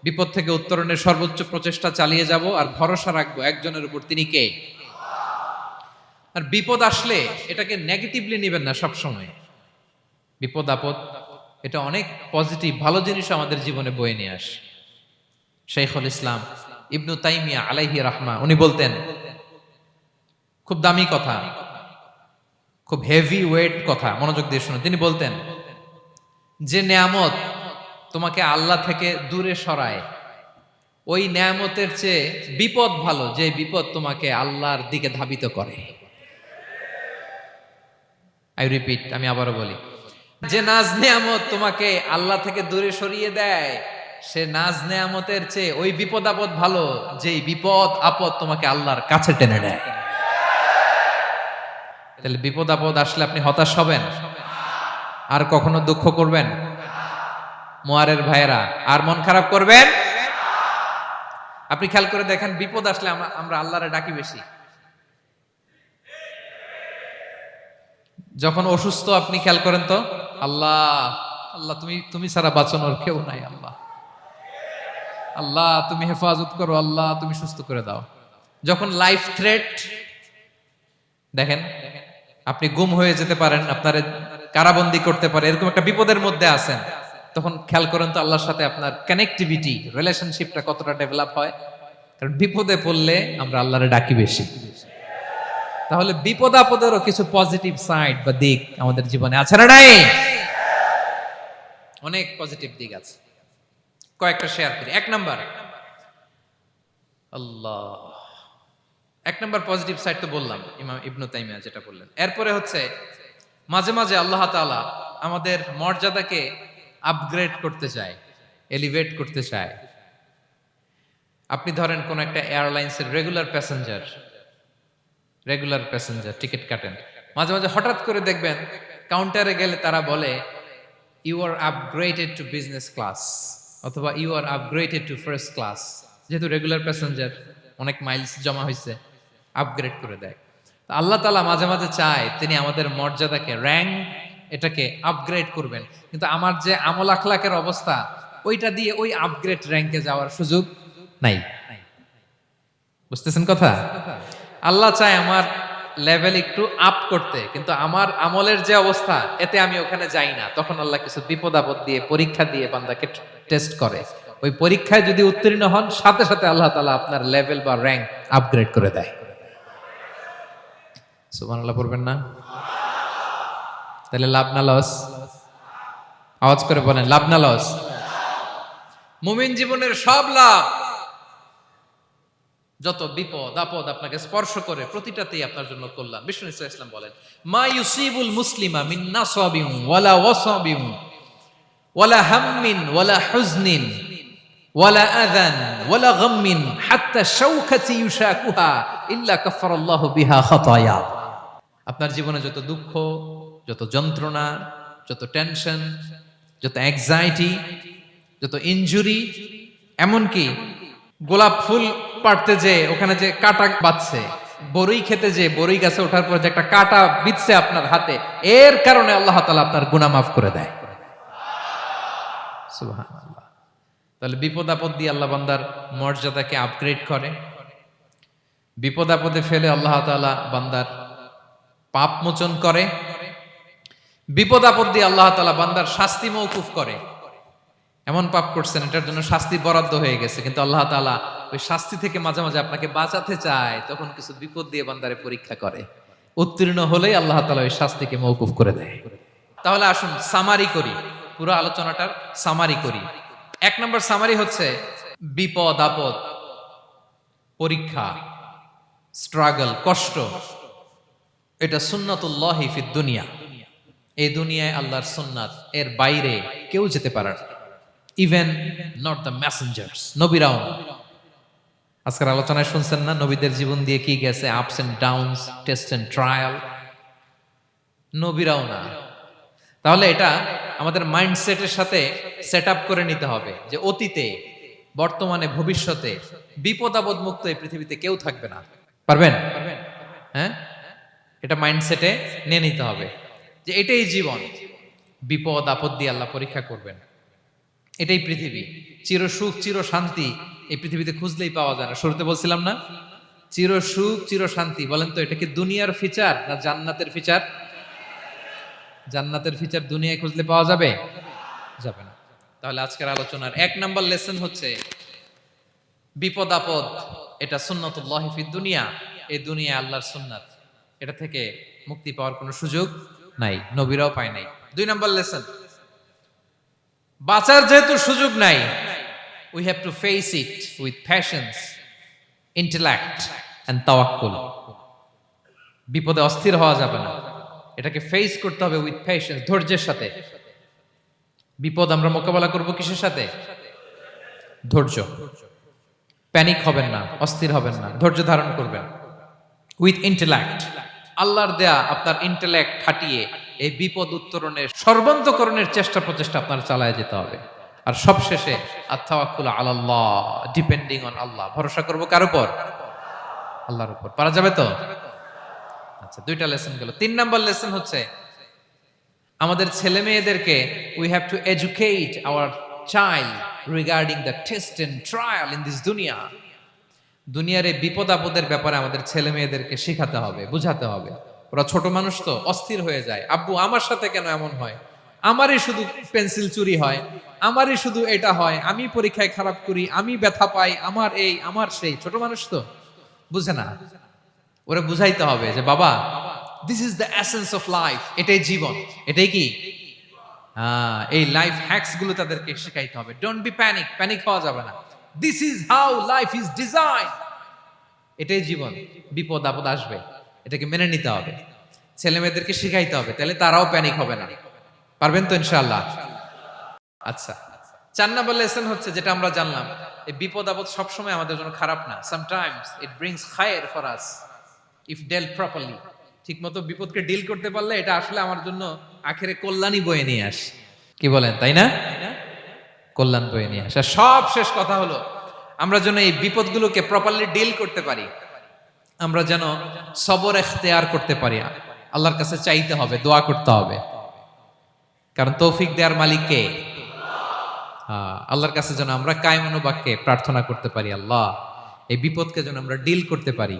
বিপদ থেকে উত্তরণের সর্বোচ্চ প্রচেষ্টা চালিয়ে যাব, আর ভরসা রাখবো একজনের উপর, তিনি কে? আর বিপদ আসলে এটাকে নেগেটিভলি নেবেন না সব সময়। বিপদ আপদ এটা অনেক পজিটিভ, ভালো জিনিস আমাদের জীবনে বয়ে নিয়ে আসে। শাইখুল ইসলাম ইবনু তাইমিয়া আলাইহি রাহমা, উনি বলতেন, খুব দামি কথা, খুব হেভি ওয়েট কথা, মনোযোগ দিয়ে শুনুন। তিনি বলতেন, যে নেয়ামত তোমাকে আল্লাহ থেকে দূরে সরায়, ওই নেয়ামতের চেয়ে বিপদ ভালো, যে বিপদ তোমাকে আল্লাহর দিকে ধাবিত করে। আই রিপিট, আমি আবারও বলি, যে নাজ নেয়ামত তোমাকে আল্লাহ থেকে দূরে সরিয়ে দেয়, সে নাজ নেয়ামতের চেয়ে ওই বিপদ আপদ ভালো, যে বিপদ আপদ তোমাকে আল্লাহর কাছে টেনে নেয়। তাহলে বিপদ আপদ আসলে আপনি হতাশ হবেন? আর কখনো দুঃখ করবেন? মোয়ারের ভাইয়েরা, আর মন খারাপ করবেন? আপনি খেয়াল করে দেখেন, বিপদ আসলে আমরা আল্লাহরে ডাকি বেশি। যখন অসুস্থ আপনি খেয়াল করেন তো, আল্লাহ আল্লাহ, তুমি ছাড়া বাঁচানোর কেউ নাই, আল্লাহ আল্লাহ তুমি হেফাজত করো, আল্লাহ তুমি সুস্থ করে দাও। যখন লাইফ থ্রেট, দেখেন আপনি গুম হয়ে যেতে পারেন, আপনার কারাবন্দি করতে পারে, এরকম একটা বিপদের মধ্যে আছেন, তখন খেয়াল করেন তো আল্লাহর সাথে আপনার কানেক্টিভিটি, রিলেশনশিপটা কতটা ডেভেলপ হয়। কারণ বিপদে পড়লে আমরা আল্লাহরে ডাকি বেশি। তাহলে বিপদ আপদেরও কিছু পজিটিভ সাইড বা দিক আমাদের জীবনে আছে না নাই? অনেক পজিটিভ দিক আছে, কয়েকটা শেয়ার করি। 1 নাম্বার, আল্লাহ, 1 নাম্বার পজিটিভ সাইড তো বললাম, ইমাম ইবনু তাইমিয়া যেটা বললেন। এরপরে হচ্ছে মাঝে মাঝে আল্লাহ তাআলা আমাদের মর্যাদাকে আপগ্রেড করতে চায়, এলিভেট করতে চায়। আপনি ধরেন কোন একটা এয়ারলাইন্সের রেগুলার প্যাসেঞ্জার টিকিট কাটেন, মাঝে মাঝে হঠাৎ করে দেখবেন কাউন্টারে গেলে তারা বলে, you are upgraded to business class, অথবা you are upgraded to first class. যেহেতু রেগুলার প্যাসেঞ্জার, অনেক মাইলস জমা হয়েছে, আপগ্রেড করে দেয়। আল্লাহ তাআলা মাঝে মাঝে চায় তিনি আমাদের মর্যাদাকে, র্যাঙ্ক, এটাকে আপগ্রেড করবেন। কিন্তু আমার যে আমল আখলাকের অবস্থা, ওইটা দিয়ে ওই আপগ্রেড র্যাঙ্কে যাওয়ার সুযোগ নাই। বুঝতেছেন কথা? আল্লাহ চায় আমার লেভেল একটু আপ করতে, কিন্তু আমার আমলের যে অবস্থা এতে আমি ওখানে যাই না। তখন আল্লাহ কিছু বিপদ আপদ দিয়ে পরীক্ষা দিয়ে বান্দাকে টেস্ট করে। ওই পরীক্ষায় যদি উত্তীর্ণ হন, সাথে সাথে আল্লাহ তাআলা আপনার লেভেল বা র্যাঙ্ক আপগ্রেড করে দেয়। সুবহানাল্লাহ পড়বেন না? তাহলে লাভ না লস? আওয়াজ করে বলেন, লাভ না লস? মুমিন জীবনের সব লাভ। যত বিপদ আপদ আপনাকে স্পর্শ করে প্রতিটাতেই আপনার জন্য কল্যাণ। বিষ্ণু ইসলাম বলেন, মা ইউসিবুল মুসলিমা মিন নাসাবিন ওয়ালা ওয়াসাবিন ওয়ালা হাম্মিন ওয়ালা হুজনিন ওয়ালা আযান ওয়ালা গাম্মিন হাত্তা শাওকাতি ইউশাকুহা ইল্লা কাফফারাল্লাহু বিহা খাতায়া। আপনার জীবনে যত দুঃখ, যত যন্ত্রণা, যত টেনশন, যত অ্যাংজাইটি, যত ইনজুরি, এমনকি গোলাপ ফুল পাড়তে যে ওখানে যে কাঁটা বাঁধছে, বরই খেতে যে বরই গাছে ওঠার পর যে একটা কাঁটা বিঁধছে আপনার হাতে, এর কারণে আল্লাহ তাআলা আপনার গুনাহ মাফ করে দেয়। সুবহানাল্লাহ। তাহলে বিপদ আপদ দিয়ে আল্লাহ বান্দার মর্যাদাকে আপগ্রেড করে। বিপদ আপদে ফেলে আল্লাহ তাআলা বান্দার পাপ মোচন করে। বিপদ আপদ দিয়ে আল্লাহ তাআলা বান্দার শাস্তি মওকুফ করে। এমন পাপ করছেন এটার জন্য শাস্তি বরাদ্দ হয়ে গেছে, কিন্তু আল্লাহ তাআলা ওই শাস্তি থেকে মাঝে মাঝে আপনাকে বাঁচাতে চায়, তখন কিছু বিপদ দিয়ে বান্দারে পরীক্ষা করে। উত্তীর্ণ হলেই আল্লাহ তাআলা ওই শাস্তিকে মওকুফ করে দেয়। তাহলে আসুন সামারি করি, পুরো আলোচনাটার সামারি করি। এক নম্বর সামারি হচ্ছে বিপদ আপদ, পরীক্ষা, স্ট্রাগল, কষ্ট, এটা সুন্নাতুল্লাহি ফিদ দুনিয়া। এই দুনিয়ায় আল্লাহর সুন্নাত, এর বাইরে কেউ যেতে পারে না। ইভেন নট দ্য মেসেঞ্জার্স, নবীরাও না। আজকের আলোচনায় শুনছেন না নবীদের জীবন দিয়ে কি গেছে, ups and downs, test and trial, নবীরাও না। তাহলে এটা আমাদের মাইন্ডসেটের সাথে সেট আপ করে নিতে হবে যে অতীতে, বর্তমানে, ভবিষ্যতে বিপদ আপদ মুক্ত এই পৃথিবীতে কেউ থাকবে না। পারবেন? হ্যাঁ, এটা মাইন্ডসেটে নিয়ে নিতে হবে যে এটাই জীবন, বিপদ আপদ দিয়ে আল্লাহ পরীক্ষা করবেন। এটাই পৃথিবী। চির সুখ চির শান্তি এই পৃথিবীতে খুঁজলেই পাওয়া যায় না। শুরুতে বলছিলাম না, চির সুখ চির শান্তি। বলেন তো এটা কি দুনিয়ার ফিচার না জান্নাতের ফিচার? জান্নাতের ফিচার দুনিয়ায় খুঁজলে পাওয়া যাবে? যাবে না। তাহলে আজকের আলোচনার এক নাম্বার লেসন হচ্ছে বিপদ আপদ এটা সুন্নাতুল্লাহি ফিদ দুনিয়া। এই দুনিয়া আল্লাহর সুন্নাত, এটা থেকে মুক্তি পাওয়ার কোনো সুযোগ নাই, নবীরাও পায় নাই। দুই নাম্বার লেসন, বাঁচার যেহেতু সুযোগ নাই, we have to face it with patience, intellect and tawakkul. বিপদে অস্থির হওয়া যাবে না, এটাকে ফেস করতে হবে উইথ পেশেন্স, ধৈর্যের সাথে। বিপদ আমরা মোকাবেলা করব কিসের সাথে? ধৈর্য। প্যানিক হবেন না, অস্থির হবেন না, ধৈর্য ধারণ করবেন উইথ ইন্টেলেক্ট। আল্লাহর দেয়া আপনার ইন্টেলেক্ট খাটিয়ে এই বিপদ উত্তরণের সর্বান্তকরণের চেষ্টা প্রচেষ্টা আপনার চালায় যেতে হবে। আর সবশেষে আত-তাওয়াক্কুল আলাল্লাহ, ডিপেন্ডিং অন আল্লাহ, ভরসা করব কার উপর? আল্লাহর উপর। পারা যাবে তো? আচ্ছা, দুইটা লেসন গেল। তিন নাম্বার লেসন হচ্ছে আমাদের ছেলে মেয়েদেরকে we have to educate our child regarding the test and trial in this দুনিয়া। দুনিয়ার এই বিপদ আপদের ব্যাপারে আমাদের ছেলে মেয়েদেরকে শেখাতে হবে, বুঝাতে হবে। ওরা ছোট মানুষ তো অস্থির হয়ে যায়, আব্বু আমার সাথে কেন এমন হয়, আমারই শুধু পেন্সিল চুরি হয়, আমারই শুধু এটা হয়, আমি পরীক্ষায় খারাপ করি, আমি ব্যথা পাই, আমার এই আমার সেই। ছোট মানুষ তো বুঝে না। ওরা বুঝাইতে হবে যে বাবা, this is the essence of life, এটাই জীবন। এটাই কি? এই লাইফ হ্যাকস গুলো তাদেরকে শেখাইতে হবে। ডোন্ট বি প্যানিক, প্যানিক হওয়া যাবে না। This is how life is design, এটাই জীবন। বিপদ আপদ আসবে, এটাকে মেনে নিতে হবে, ছেলে মেয়েদেরকে শিখাইতে হবে, তাহলে তারাও প্যানিক হবে না। পারবেন তো ইনশাআল্লাহ? আচ্ছা, 4 নম্বর লেসন হচ্ছে যেটা আমরা জানলাম, এই বিপদ আপদ সবসময় আমাদের জন্য খারাপ না। সামটাইমস ইট ব্রিংস খায়ের for us if dealt properly. ঠিকমতো বিপদকে ডিল করতে পারলে এটা আসলে আমার জন্য আখেরে কল্যাণই বয়ে নিয়ে আসে। কি বলেন, তাই না? কল্যাণ বয়ে নিয়ে আসে। সব শেষ কথা হলো আমরা যেন এই বিপদগুলোকে প্রপারলি ডিল করতে পারি, আমরা যেন সবর ইখতিয়ার করতে পারি। আল্লাহর কাছে চাইতে হবে, দোয়া করতে হবে, কারণ তৌফিক দেওয়ার মালিক কে? আল্লাহর কাছে যেন আমরা কায়মনোবাক্যে প্রার্থনা করতে পারি, আল্লাহ এই বিপদকে যেন আমরা ডিল করতে পারি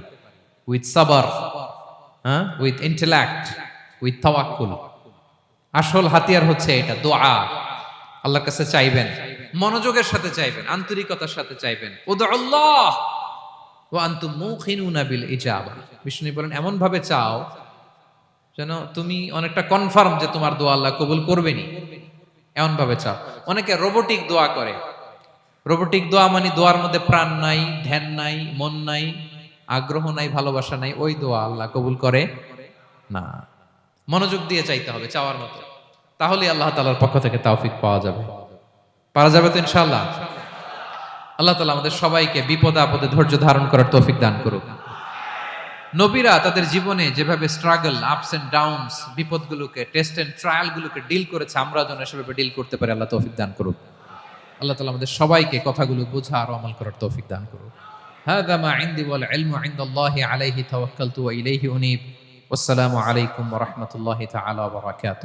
উইথ সাবর, হ্যাঁ, উইথ ইন্টেলেক্ট, উইথ তাওয়াক্কুল। আসল হাতিয়ার হচ্ছে এটা, দোয়া। আল্লাহর কাছে চাইবেন, মনোযোগের সাথে চাইবেন, আন্তরিকতার সাথে চাইবেন। উদউল্লাহ ওয়া আনতুম মুখিনুনা বিল ইজাবা। বিষ্ণু বলেন এমন ভাবে চাও যেন তুমি অনেকটা কনফার্ম যে তোমার দোয়া আল্লাহ কবুল করবেনই, এমন ভাবে চাও। অনেকে রোবোটিক দোয়া করে। রোবোটিক দোয়া মানে দোয়ার মধ্যে প্রাণ নাই, ধ্যান নাই, মন নাই, আগ্রহ নাই, ভালোবাসা নাই, ওই দোয়া আল্লাহ কবুল করে না। মনোযোগ দিয়ে চাইতে হবে চাওয়ার মতো, তাহলে আল্লাহ তাআলার পক্ষ থেকে তৌফিক পাওয়া যাবে। পারা যাবে তো ইনশাআল্লাহ। আল্লাহ তাআলা আমাদের সবাইকে বিপদে আপদে ধৈর্য ধারণ করার তৌফিক দান করুক। নবীরা তাদের জীবনে যেভাবে স্ট্রাগল, আপস এন্ড ডাউনস, বিপদগুলোকে, টেস্ট এন্ড ট্রায়ালগুলোকে ডিল করেছে, আমরা যেন সেভাবে ডিল করতে পারি, আল্লাহ তৌফিক দান করুক। আল্লাহ তাআলা আমাদের সবাইকে কথাগুলো বোঝা আর আমল করার তৌফিক দান করুক। হাযা মা ইনদি ওয়াল ইলমু ইনদাল্লাহি আলাইহি তাওয়াক্কালতু ওয়া ইলাইহি উনীব। ওয়াসসালামু আলাইকুম ওয়া রাহমাতুল্লাহি তাআলা ওয়া বারাকাতুহু।